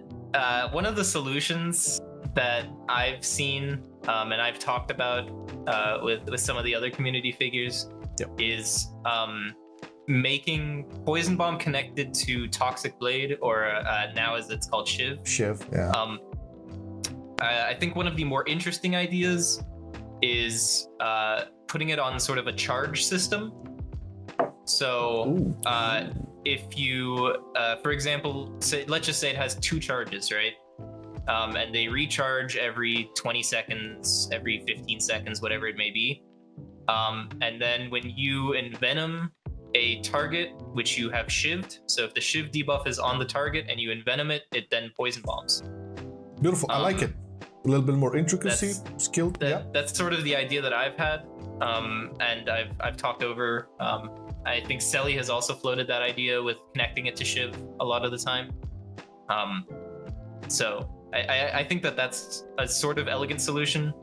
one of the solutions that I've seen and I've talked about with some of the other community figures is making Poison Bomb connected to Toxic Blade, or now as it's called Shiv. Yeah. I think one of the more interesting ideas is putting it on sort of a charge system. So if you, for example, let's just say it has 2 charges, right? And they recharge every 20 seconds, every 15 seconds, whatever it may be. And then when you envenom a target which you have shivved, so if the shiv debuff is on the target and you envenom it, it then poison bombs. Beautiful. I like it. A little bit more intricacy, skilled. That's sort of the idea that I've had, and I've talked over. I think Selly has also floated that idea with connecting it to shiv a lot of the time. So I think that's a sort of elegant solution.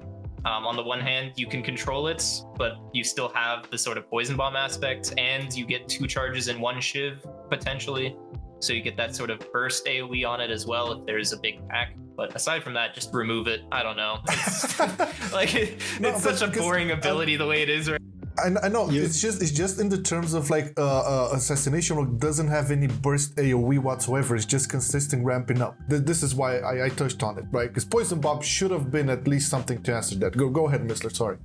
On the one hand, you can control it, but you still have the sort of poison bomb aspect, and you get 2 charges in 1 shiv potentially. So you get that sort of burst AoE on it as well if there's a big pack. But aside from that, just remove it. I don't know. It's, like it's such a boring ability the way it is right. I know it's just in the terms of like Assassination Rogue doesn't have any burst AoE whatsoever. It's just consistent ramping up. This is why I touched on it, right? Because Poison Bomb should have been at least something to answer that. Go ahead, Mystler. Sorry.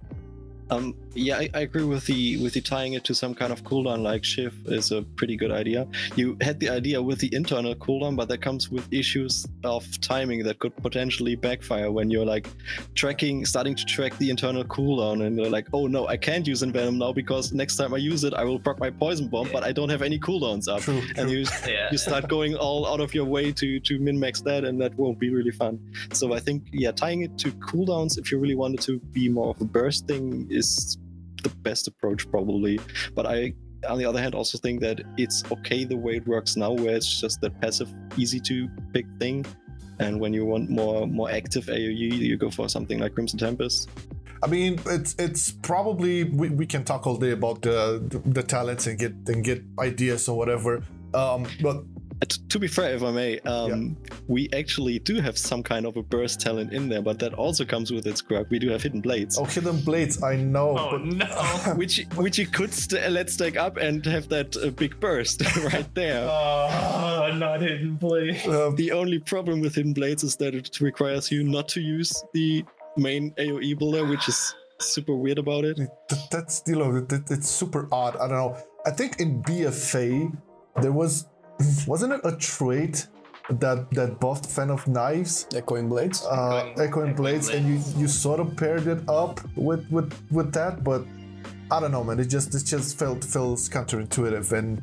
Yeah, I agree with the tying it to some kind of cooldown like Shiv is a pretty good idea. You had the idea with the internal cooldown, but that comes with issues of timing that could potentially backfire when you're like starting to track the internal cooldown, and you're like, oh no, I can't use Envenom now because next time I use it, I will proc my Poison Bomb, but I don't have any cooldowns up. True. And you start going all out of your way to min-max that, and that won't be really fun. So I think, tying it to cooldowns, if you really wanted to be more of a burst thing, is the best approach probably. But I, on the other hand, also think that it's okay the way it works now, where it's just that passive, easy to pick thing, and when you want more active AoE, you go for something like Crimson Tempest. I mean, it's probably we can talk all day about the talents and get ideas or whatever. But to be fair, if I may, we actually do have some kind of a burst talent in there, but that also comes with its quirk. We do have Hidden Blades. Oh, Hidden Blades, I know. Oh no! which you could let stack up and have that big burst right there. Oh, not Hidden Blades. The only problem with Hidden Blades is that it requires you not to use the main AoE builder, which is super weird about it. That's it's super odd. I don't know. I think in BFA there wasn't it a trait that buffed Fan of Knives? Echoing Blades? Echoing Blades, and you sort of paired it up with that, but I don't know, man. It just feels counterintuitive, and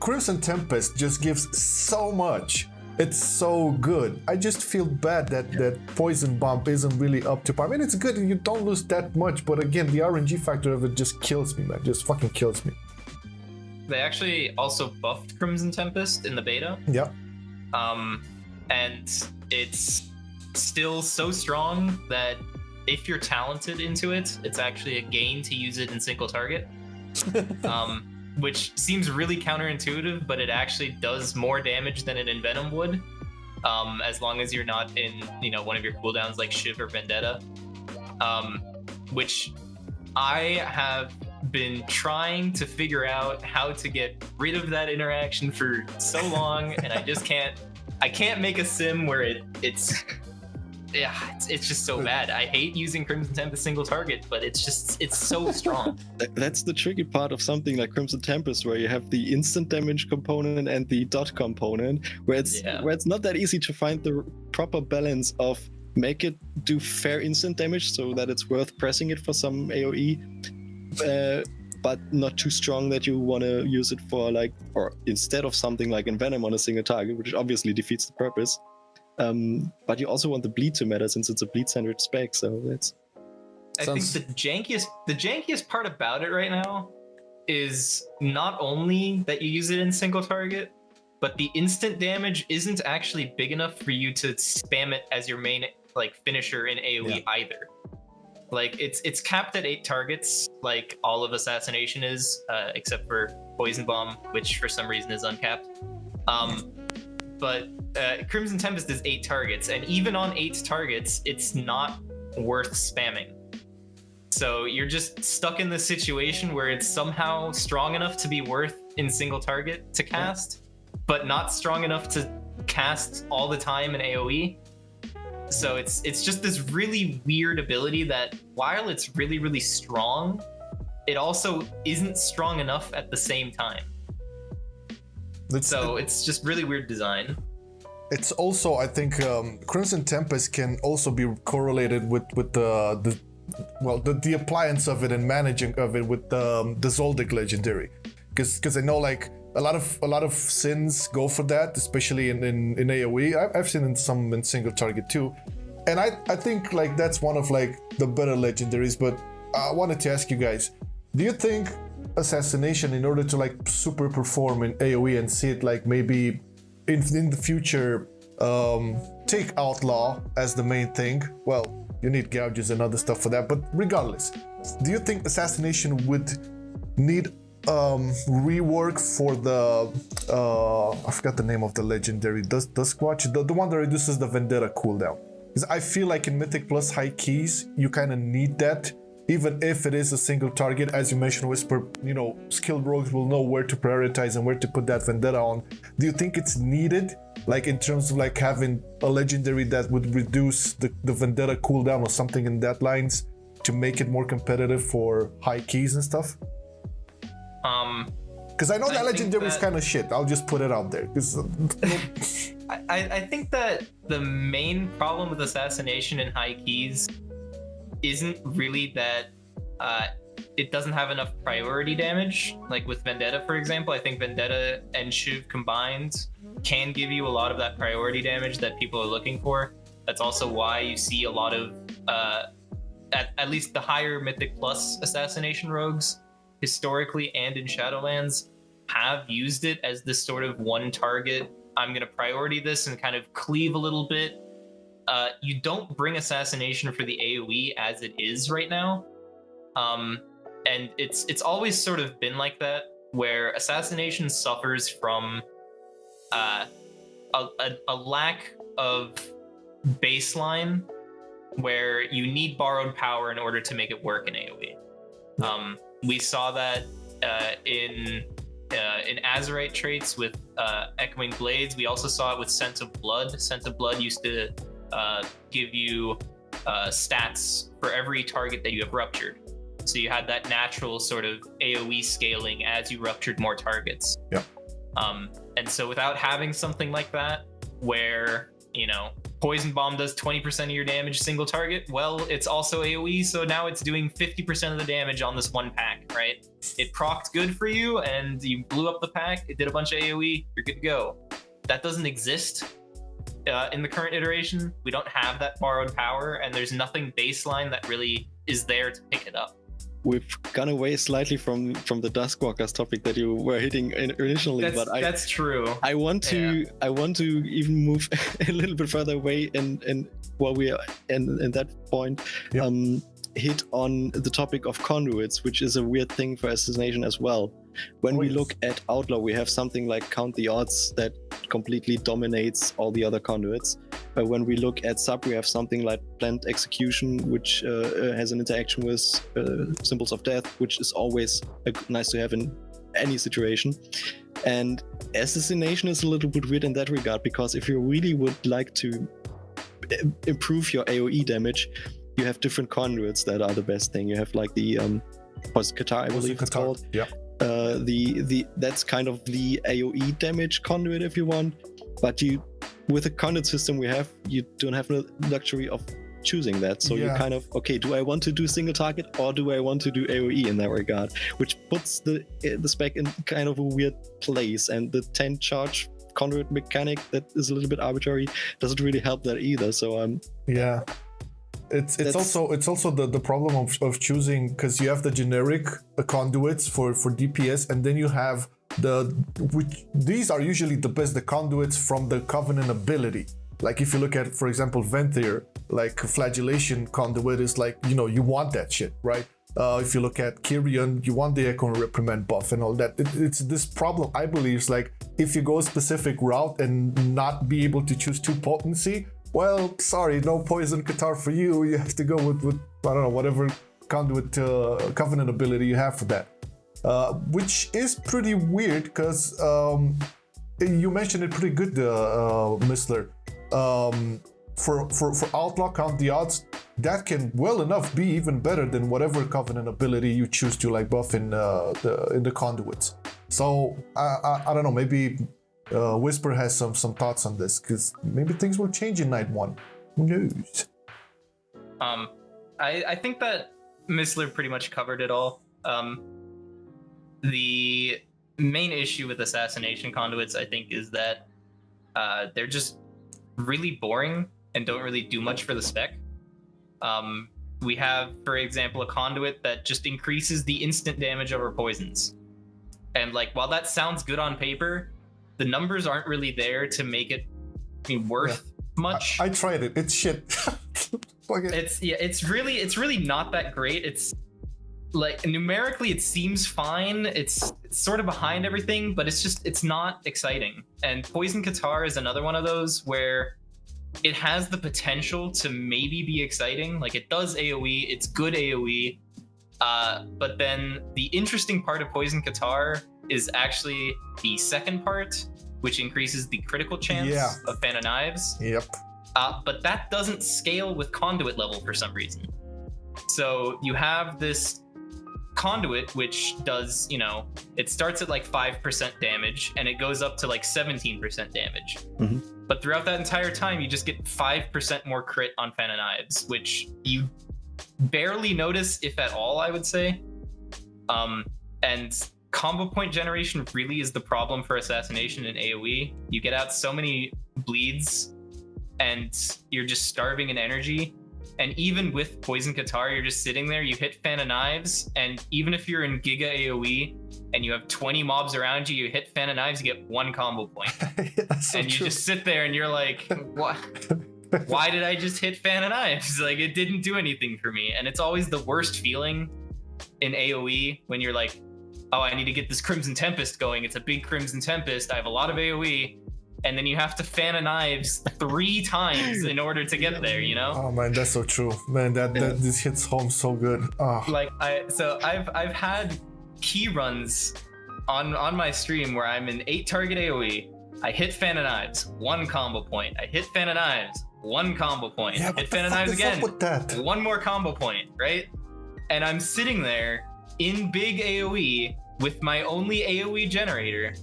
Crimson Tempest just gives so much. It's so good. I just feel bad that Poison Bomb isn't really up to par. I mean, it's good and you don't lose that much, but again, the RNG factor of it just kills me, man. Just fucking kills me. They actually also buffed Crimson Tempest in the beta. Yeah. And it's still so strong that if you're talented into it, it's actually a gain to use it in single target. Which seems really counterintuitive, but it actually does more damage than an Envenom would, as long as you're not in, one of your cooldowns like Shiv or Vendetta, which I have been trying to figure out how to get rid of that interaction for so long, and I just can't. I can't make a sim where it's just so bad. I hate using Crimson Tempest single target, but it's so strong. That's the tricky part of something like Crimson Tempest, where you have the instant damage component and the dot component, where it's not that easy to find the proper balance of make it do fair instant damage so that it's worth pressing it for some AoE, but not too strong that you want to use it for or instead of something like Envenom on a single target, which obviously defeats the purpose. But you also want the bleed to matter since it's a bleed-centered spec, so that's... I think the jankiest part about it right now is not only that you use it in single target, but the instant damage isn't actually big enough for you to spam it as your main finisher in AoE either. It's capped at 8 targets, like all of Assassination is, except for Poison Bomb, which for some reason is uncapped. But Crimson Tempest is 8 targets, and even on 8 targets, it's not worth spamming. So you're just stuck in this situation where it's somehow strong enough to be worth in single target to cast, but not strong enough to cast all the time in AoE. So it's just this really weird ability that, while it's really, really strong, it also isn't strong enough at the same time. It's just really weird design. It's also, I think, Crimson Tempest can also be correlated with the appliance of it and managing of it with the Zoldyck legendary, because I know a lot of sins go for that, especially in AoE. I've seen some in single target too, and I think that's one of the better legendaries. But I wanted to ask you guys, do you think Assassination, in order to super perform in AoE and see it maybe in the future, take Outlaw as the main thing? Well, you need gouges and other stuff for that, but regardless, do you think Assassination would need rework for the I forgot the name of the legendary, Duskwatch, the one that reduces the Vendetta cooldown? Because I feel like in Mythic Plus High Keys you kind of need that, even if it is a single target. As you mentioned, Whispyr, skilled rogues will know where to prioritize and where to put that Vendetta on. Do you think it's needed, in terms of having a legendary that would reduce the Vendetta cooldown or something in that lines to make it more competitive for high keys and stuff? Because I know that legendary is kind of shit. I'll just put it out there. I think that the main problem with Assassination in high keys isn't really that it doesn't have enough priority damage. Like with Vendetta, for example, I think Vendetta and Shiv combined can give you a lot of that priority damage that people are looking for. That's also why you see a lot of, at least the higher Mythic Plus Assassination rogues, historically and in Shadowlands, have used it as this sort of one target. I'm going to priority this and kind of cleave a little bit. You don't bring Assassination for the AoE as it is right now. And it's always sort of been like that, where Assassination suffers from a lack of baseline, where you need borrowed power in order to make it work in AoE. We saw that in Azerite traits with Echoing Blades. We also saw it with Scent of Blood. Scent of Blood used to give you stats for every target that you have ruptured. So you had that natural sort of AoE scaling as you ruptured more targets. Yeah. And so without having something like that, where you know, Poison Bomb does 20% of your damage single target. Well, it's also AoE, so now it's doing 50% of the damage on this one pack, right? It procced good for you, and you blew up the pack. It did a bunch of AoE. You're good to go. That doesn't exist in the current iteration. We don't have that borrowed power, and there's nothing baseline that really is there to pick it up. We've gone away slightly from the Duskwalkers topic that you were hitting initially, that's true. I want to even move a little bit further away, and while we are in that point, hit on the topic of conduits, which is a weird thing for Assassination as well. When we look at Outlaw, we have something like Count the Odds that completely dominates all the other conduits. But when we look at Sub, we have something like Planned Execution, which has an interaction with Symbols of Death, which is always nice to have in any situation. And Assassination is a little bit weird in that regard, because if you really would like to improve your AoE damage, you have different conduits that are the best thing. You have like the Poison Qatar, I believe it's called. Yeah. That's kind of the AoE damage conduit if you want, but with the conduit system we have, you don't have the luxury of choosing that. So you kind of, okay, do I want to do single target or do I want to do AoE in that regard? Which puts the spec in kind of a weird place, and the 10 charge conduit mechanic that is a little bit arbitrary doesn't really help that either. So It's also the problem of choosing, because you have the generic conduits for DPS, and then you have these are usually the best, the conduits from the Covenant ability. Like if you look at, for example, Venthyr, like Flagellation conduit is like, you know, you want that shit, right? If you look at Kyrian, you want the Echo and Reprimand buff and all that. It's this problem, I believe, is like if you go a specific route and not be able to choose 2 potency, well, sorry, no Poison Qatar for you. You have to go with I don't know, whatever conduit Covenant ability you have for that. Which is pretty weird, because you mentioned it pretty good, Mystler. For Outlaw, Count the Odds, that can well enough be even better than whatever Covenant ability you choose to like buff in the conduits. So I don't know, maybe Whispyr has some thoughts on this, because maybe things will change in Night 1. Who knows? I think that Mystler pretty much covered it all. The main issue with Assassination conduits, I think, is that they're just really boring and don't really do much for the spec. We have, for example, a conduit that just increases the instant damage over poisons. And like, while that sounds good on paper, the numbers aren't really there to make it worth much. I tried it. It's shit. It's really not that great. It's like numerically it seems fine. It's sort of behind everything, but it's not exciting. And Poison Qatar is another one of those where it has the potential to maybe be exciting. Like, it does AoE, it's good AoE. But then the interesting part of Poison Qatar is actually the second part, which increases the critical chance of Fan of Knives. Yep. But that doesn't scale with conduit level for some reason. So you have this conduit, which does, it starts at like 5% damage and it goes up to like 17% damage. Mm-hmm. But throughout that entire time, you just get 5% more crit on Fan of Knives, which you barely notice, if at all, I would say. And combo point generation really is the problem for Assassination and AoE. You get out so many bleeds and you're just starving in energy. And even with Poison Qatar, you're just sitting there, you hit Fan of Knives, and even if you're in Giga AoE and you have 20 mobs around you, you hit Fan of Knives, you get 1 combo point. So and you true. just sit there and you're like, what? Why did I just hit Fan of Knives? Like, it didn't do anything for me. And it's always the worst feeling in AoE when you're like, oh, I need to get this Crimson Tempest going. It's a big Crimson Tempest. I have a lot of AoE. And then you have to Fan of Knives 3 times in order to get there, Oh man, that's so true. Man, this hits home so good. Oh. Like I've had key runs on my stream where I'm in 8 target AoE. I hit Fan of Knives, 1 combo point. I hit Fan of Knives, 1 combo point. Yeah, hit Fan of Knives again, with that? 1 more combo point, right? And I'm sitting there in big AoE with my only AoE generator.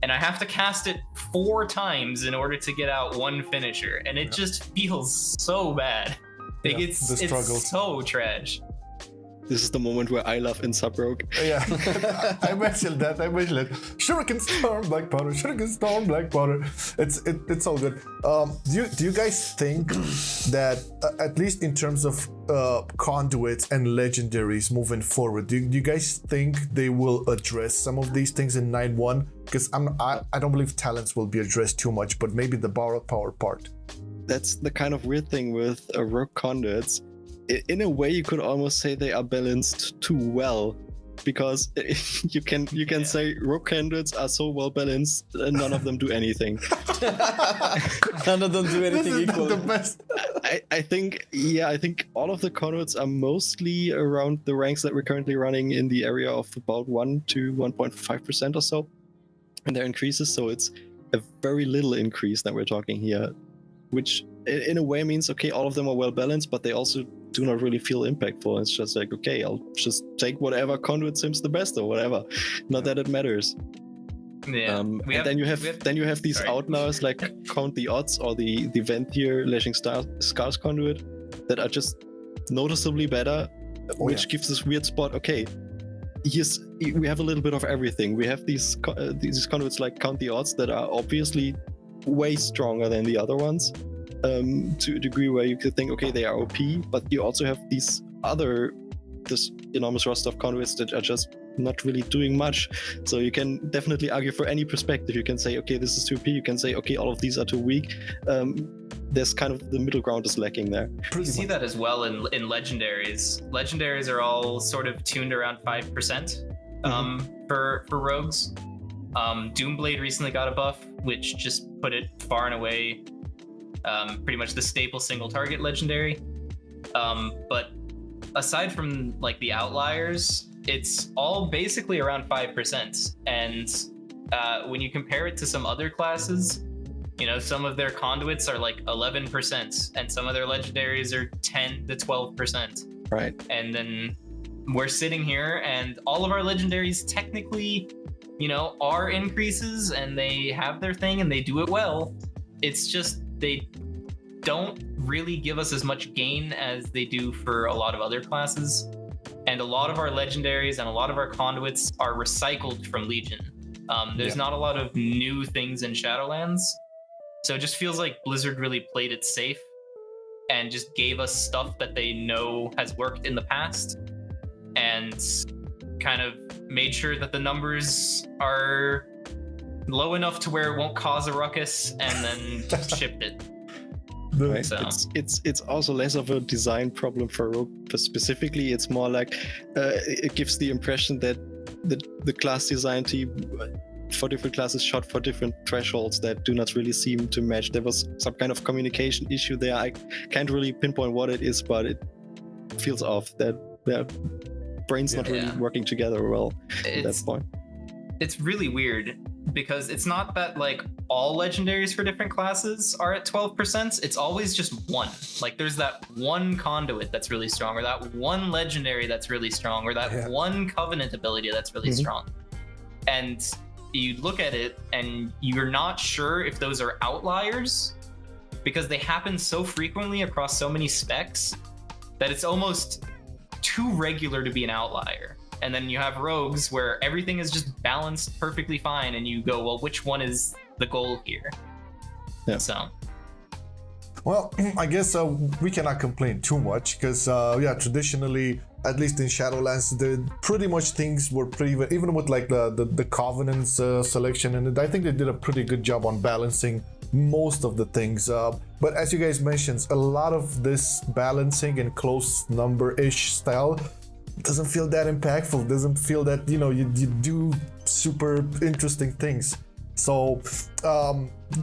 and I have to cast it 4 times in order to get out 1 finisher, and it just feels so bad. Like it's so trash. This is the moment where I love in Sub-Rogue. Yeah, I mentioned that. Shuriken Storm, Black Powder. Shuriken Storm, Black Powder. It's all good. Do you guys think that at least in terms of conduits and legendaries moving forward, do you guys think they will address some of these things in 9.1? Because I don't believe talents will be addressed too much, but maybe the borrowed power part. That's the kind of weird thing with Rogue conduits. In a way, you could almost say they are balanced too well, because you can say Rogue conduits are so well balanced and none of them do anything. None of them do anything equal. The best. I think all of the conduits are mostly around the ranks that we're currently running in the area of about 1 to 1.5% or so, and their increases. So it's a very little increase that we're talking here, which in a way means, okay, all of them are well balanced, but they also do not really feel impactful. It's just like, okay, I'll just take whatever conduit seems the best or whatever. Not that it matters. Yeah. Then you have these outliers like Count the Odds or the Venthyr Lashing Scars conduit that are just noticeably better, which gives this weird spot. Okay, yes, we have a little bit of everything. We have these conduits like Count the Odds that are obviously way stronger than the other ones, to a degree where you could think, okay, they are OP, but you also have this enormous roster of conduits that are just not really doing much. So you can definitely argue for any perspective. You can say, okay, this is too OP. You can say, okay, all of these are too weak. There's kind of the middle ground is lacking there. You see that as well in legendaries. Legendaries are all sort of tuned around 5% for rogues. Doomblade recently got a buff, which just put it far and away pretty much the staple single target legendary. But aside from like the outliers, it's all basically around 5%. And when you compare it to some other classes, you know, some of their conduits are like 11%, and some of their legendaries are 10 to 12%. Right. And then we're sitting here, and all of our legendaries technically, you know, are increases, and they have their thing, and they do it well. It's just they don't really give us as much gain as they do for a lot of other classes. And a lot of our legendaries and a lot of our conduits are recycled from Legion. There's not a lot of new things in Shadowlands. So it just feels like Blizzard really played it safe and just gave us stuff that they know has worked in the past, and kind of made sure that the numbers are low enough to where it won't cause a ruckus, and then shipped it. Right. So. It's also less of a design problem for Rogue specifically. It's more like it gives the impression that the class design team for different classes shot for different thresholds that do not really seem to match. There was some kind of communication issue there. I can't really pinpoint what it is, but it feels off. That their brains not really working together well at that point. It's really weird, because it's not that like all legendaries for different classes are at 12%. It's always just one. Like there's that one conduit that's really strong, or that one legendary that's really strong, or that one covenant ability that's really strong. And you look at it and you're not sure if those are outliers, because they happen so frequently across so many specs that it's almost too regular to be an outlier. And then you have rogues where everything is just balanced perfectly fine, and you go, well, which one is the goal here? Yeah. So. Well, I guess we cannot complain too much, because traditionally, at least in Shadowlands, pretty much things were pretty even with like the Covenants selection, and I think they did a pretty good job on balancing most of the things. But as you guys mentioned, a lot of this balancing and close number-ish style doesn't feel that impactful, doesn't feel that, you know, you do super interesting things. So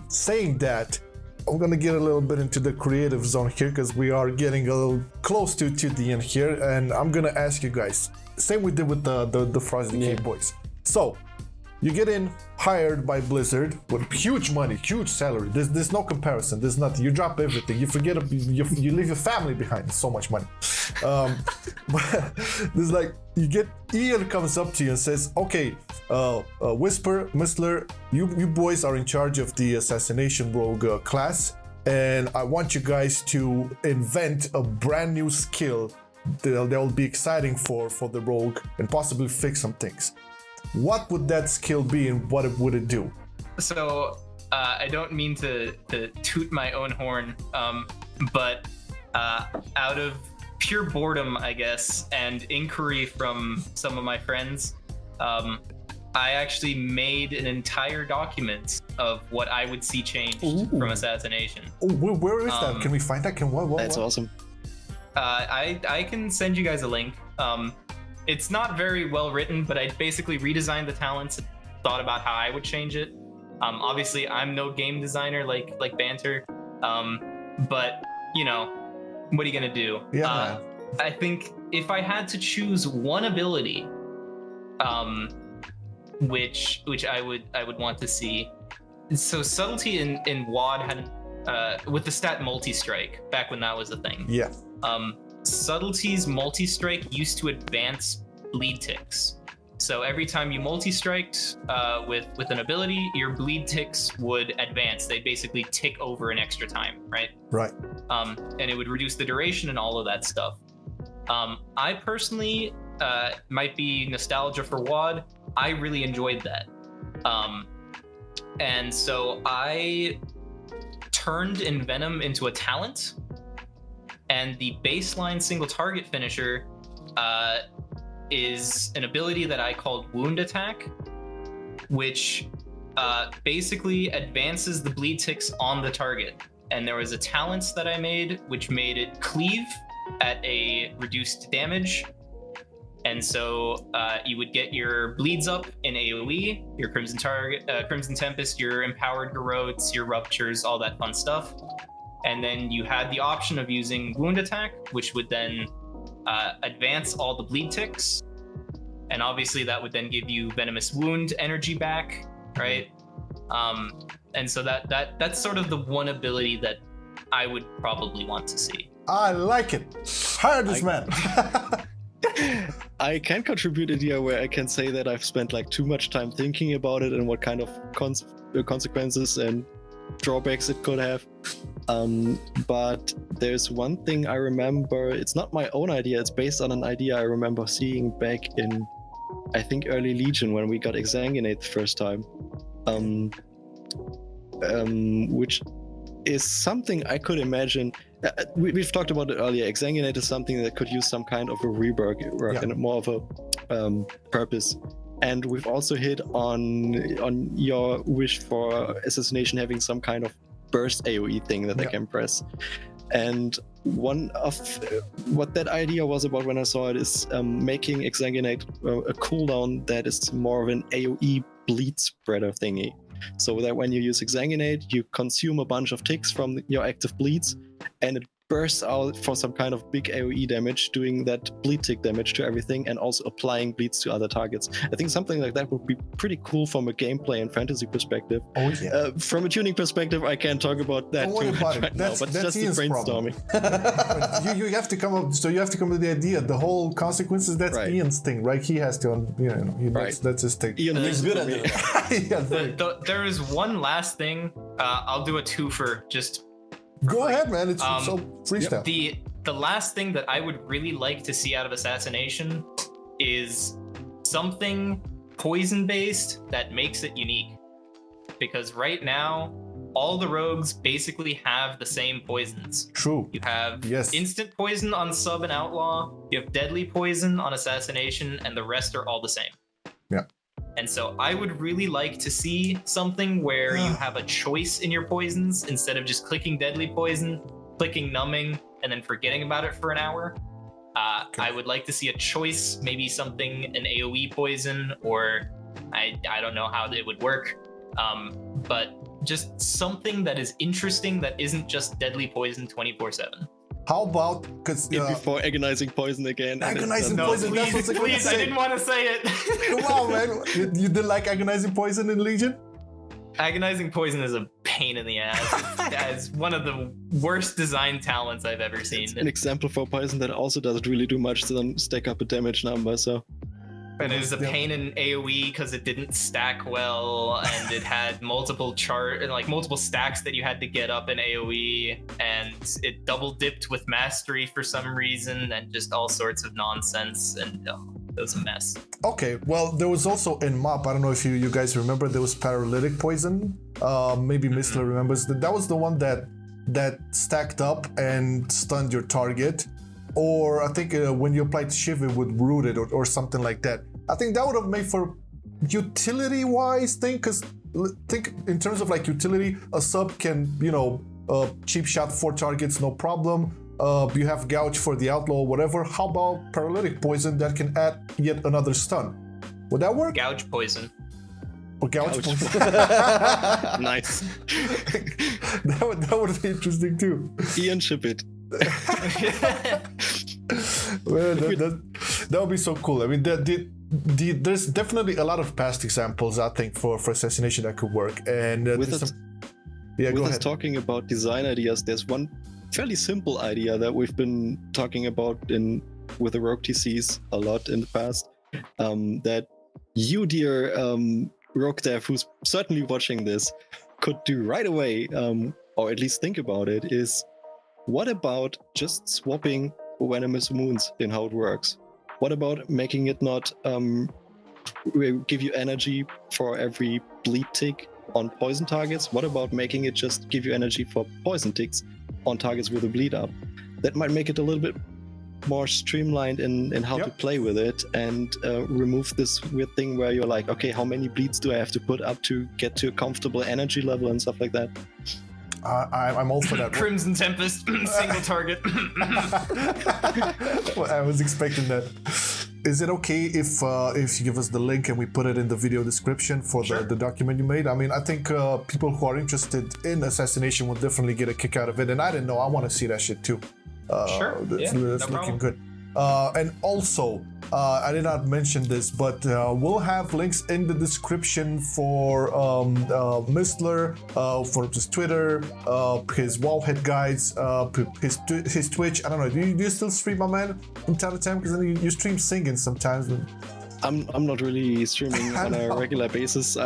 saying that, I'm gonna get a little bit into the creative zone here, because we are getting a little close to the end here, and I'm gonna ask you guys, same we did with the Frosty Cave boys. So you get hired by Blizzard with huge money, huge salary. There's no comparison. There's nothing. You drop everything. You forget. You leave your family behind. So much money. But there's like, you get Ian comes up to you and says, okay, Whispyr, Mystler, you boys are in charge of the Assassination Rogue class, and I want you guys to invent a brand new skill that will be exciting for the Rogue and possibly fix some things. What would that skill be, and what would it do? So I don't mean to toot my own horn, but out of pure boredom, I guess, and inquiry from some of my friends, I actually made an entire document of what I would see changed from Assassination. Oh, where is that? Can we find that? That's awesome. I can send you guys a link. It's not very well written, but I basically redesigned the talents and thought about how I would change it. Obviously, I'm no game designer like Banter, but you know, what are you gonna do? Yeah. I think if I had to choose one ability, which I would want to see. So subtlety in WoD had with the stat multi-strike back when that was a thing. Yeah. Subtlety's multi-strike used to advance bleed ticks. So every time you multi-striked with an ability, your bleed ticks would advance. They'd basically tick over an extra time, right? Right. And it would reduce the duration and all of that stuff. I personally, might be nostalgia for WoD, I really enjoyed that. And so I turned Envenom into a talent, and the baseline single target finisher is an ability that I called Wound Attack, which basically advances the bleed ticks on the target. And there was a talent that I made which made it cleave at a reduced damage. And so you would get your bleeds up in AoE, your Crimson Tempest, your Empowered Garrotes, your Ruptures, all that fun stuff. And then you had the option of using Wound Attack, which would then advance all the bleed ticks. And obviously that would then give you Venomous Wound energy back, right? And so that's sort of the one ability that I would probably want to see. I like it. Hire this man. I can contribute a idea where I can say that I've spent like too much time thinking about it and what kind of consequences and drawbacks it could have. But there's one thing I remember. It's not my own idea. It's based on an idea I remember seeing back in, I think, early Legion when we got Exsanguinate the first time. Which is something I could imagine. We've talked about it earlier. Exsanguinate is something that could use some kind of a rework and more of a purpose. And we've also hit on your wish for Assassination having some kind of burst AoE thing that I can press. And one of what that idea was about when I saw it is making Exsanguinate a cooldown that is more of an AoE bleed spreader thingy. So that when you use Exsanguinate, you consume a bunch of ticks from your active bleeds, and it bursts out for some kind of big AoE damage, doing that bleed tick damage to everything, and also applying bleeds to other targets. I think something like that would be pretty cool from a gameplay and fantasy perspective. Oh yeah. From a tuning perspective, I can't talk about that too much right now, but that's just Ian's brainstorming. you have to come up. So you have to come up with the idea. The whole consequences. That's Right. Ian's thing, right? He has to. That's his thing. Ian He's good at it. Yeah, There is one last thing. I'll do a twofer. Just go ahead, man. It's so freestyle. the last thing that I would really like to see out of Assassination is something poison based that makes it unique. Because right now, all the rogues basically have the same poisons. True. You have Yes. instant poison on sub and outlaw, you have deadly poison on Assassination, and the rest are all the same. Yeah. And so I would really like to see something where you have a choice in your poisons instead of just clicking deadly poison, clicking numbing, and then forgetting about it for an hour. I would like to see a choice, maybe something, an AoE poison, or I don't know how it would work. But just something that is interesting that isn't just deadly poison 24/7. How about because before agonizing poison again. agonizing No, poison? That's please, what's going to please, I say. didn't want to say it. Come on, man. You didn't like agonizing poison in Legion? Agonizing poison is a pain in the ass. It's one of the worst design talents I've ever seen. It's an example for poison that also doesn't really do much to then stack up a damage number, so... And it was a pain in AoE because it didn't stack well, and it had multiple multiple stacks that you had to get up in AoE, and it double dipped with mastery for some reason, and just all sorts of nonsense, and it was a mess. Okay, well, there was also in MOP, I don't know if you guys remember, there was paralytic poison. Maybe Mystler remembers. That was the one that stacked up and stunned your target. Or I think when you applied Shiv, it would root it or something like that. I think that would have made for utility-wise thing, because think in terms of like utility, a sub can, cheap shot 4 targets, no problem. You have Gouge for the outlaw or whatever. How about paralytic poison that can add yet another stun? Would that work? Gouge poison. Or Gouge poison. Nice. that would be interesting too. Ian, ship it. Well, that would be so cool. I mean, there's definitely a lot of past examples, I think, for Assassination that could work. And with us talking about design ideas, there's one fairly simple idea that we've been talking about with the Rogue TCs a lot in the past. That you, dear Rogue dev, who's certainly watching this, could do right away, or at least think about it, is what about just swapping venomous wounds in how it works? What about making it not give you energy for every bleed tick on poison targets? What about making it just give you energy for poison ticks on targets with a bleed up? That might make it a little bit more streamlined in how to play with it, and remove this weird thing where you're like, okay, how many bleeds do I have to put up to get to a comfortable energy level and stuff like that? I'm all for that. Crimson Tempest, single target. Well, I was expecting that. Is it okay if you give us the link and we put it in the video description for the document you made? I mean, I think people who are interested in Assassination will definitely get a kick out of it. And I didn't know, I want to see that shit too. Sure. It's no looking problem. good. And also, I did not mention this, but we'll have links in the description for Mystler, for his Twitter, his wallhead guides, his Twitch. I don't know. Do you still stream, my man, from time to time? Because you stream singing sometimes. I'm not really streaming on a regular basis.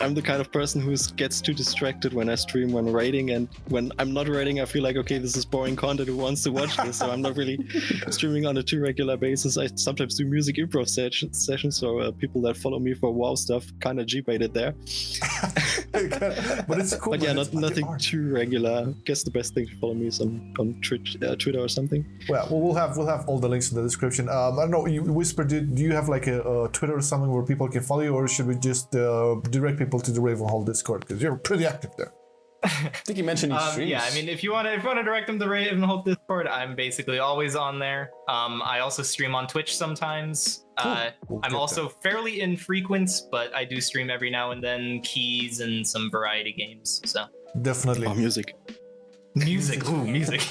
I'm the kind of person who gets too distracted when I stream when raiding, and when I'm not raiding, I feel like, okay, this is boring content, who wants to watch this? So I'm not really streaming on a too regular basis. I sometimes do music improv sessions, so people that follow me for WoW stuff kind of G-baited there. But it's cool. But yeah, nothing too regular. I guess the best thing to follow me is on Twitch, Twitter or something. Well, we'll have all the links in the description. I don't know, Whispyr, do you have like a Twitter or something where people can follow you, or should we just direct people to the Ravenhall Discord, because you're pretty active there? I think you mentioned he streams. Yeah, I mean, if you want to direct them to Ravenhall Discord, I'm basically always on there. I also stream on Twitch sometimes. Cool. I'm also fairly infrequent, but I do stream every now and then, keys and some variety games. So Definitely. Oh, music. Ooh, music.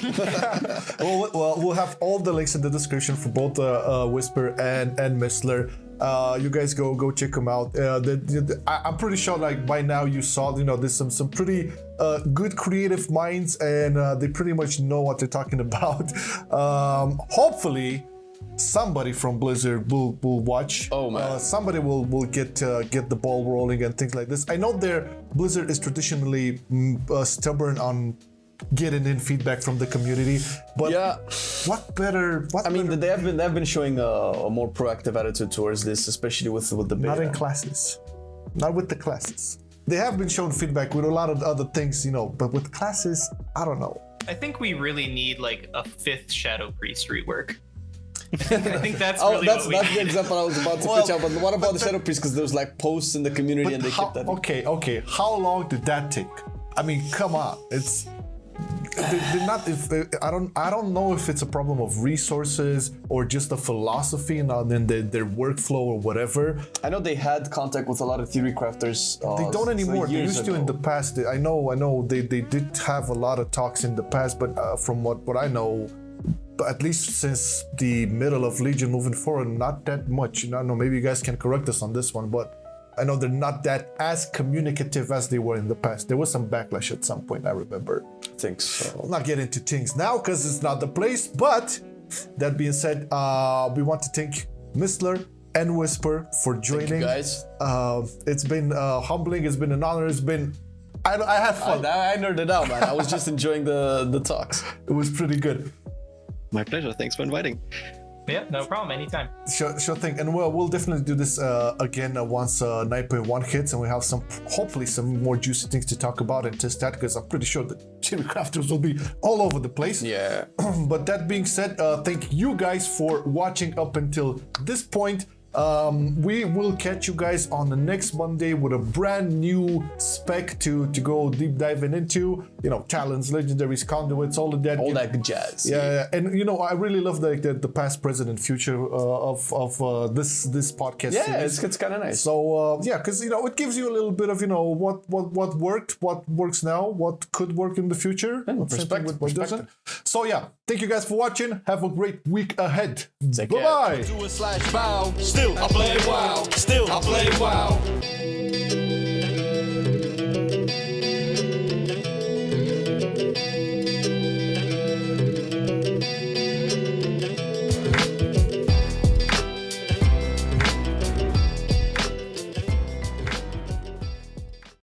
Well, we'll have all the links in the description for both Whispyr and Mystler. You guys go check them out. I'm pretty sure like by now you saw, there's some pretty good creative minds, and they pretty much know what they're talking about. Hopefully somebody from Blizzard will watch. Oh man. Somebody will get the ball rolling and things like this. I know Blizzard is traditionally stubborn on getting in feedback from the community, but yeah, they have been showing a more proactive attitude towards this, especially with the beta. Not in classes, not with the classes. They have been showing feedback with a lot of other things, but with classes, I don't know. I think we really need like a 5th Shadow Priest rework. I think that's really that's what we the example I was about to pitch out. But what about the Shadow Priest? Because there was like posts in the community, and they kept that. Okay. How long did that take? I mean, come on. They're not. I don't know if it's a problem of resources or just a philosophy and then their workflow or whatever. I know they had contact with a lot of theory crafters. They don't anymore. They used to in the past. I know they did have a lot of talks in the past, but from what I know, at least since the middle of Legion moving forward, not that much. I don't know. Maybe you guys can correct us on this one, but I know they're not that as communicative as they were in the past. There was some backlash at some point, I remember. I think so. I'll not get into things now because it's not the place, but that being said, we want to thank Mystler and Whispyr for joining. Thank you guys. It's been humbling, it's been an honor, it's been... I have fun. I nerded out, man. I was just enjoying the talks. It was pretty good. My pleasure. Thanks for inviting. Yeah, no problem. Anytime. Sure thing. And we'll definitely do this again once 9.1 hits and we have hopefully some more juicy things to talk about and test that, because I'm pretty sure that Chibi Crafters will be all over the place. Yeah. But that being said, thank you guys for watching up until this point. We will catch you guys on the next Monday with a brand new spec to go deep diving into, you know, talents, legendaries, conduits, all of that. All that good jazz. Yeah, and you know, I really love the past, present, and future of this podcast. Yeah, series. it's kind of nice. So yeah, because you know, it gives you a little bit of, you know, what worked, what works now, what could work in the future. Perspective. Doesn't. So yeah, thank you guys for watching. Have a great week ahead. Take care. Bye-bye. Do it slash bow. Still I play WoW. Still I play WoW.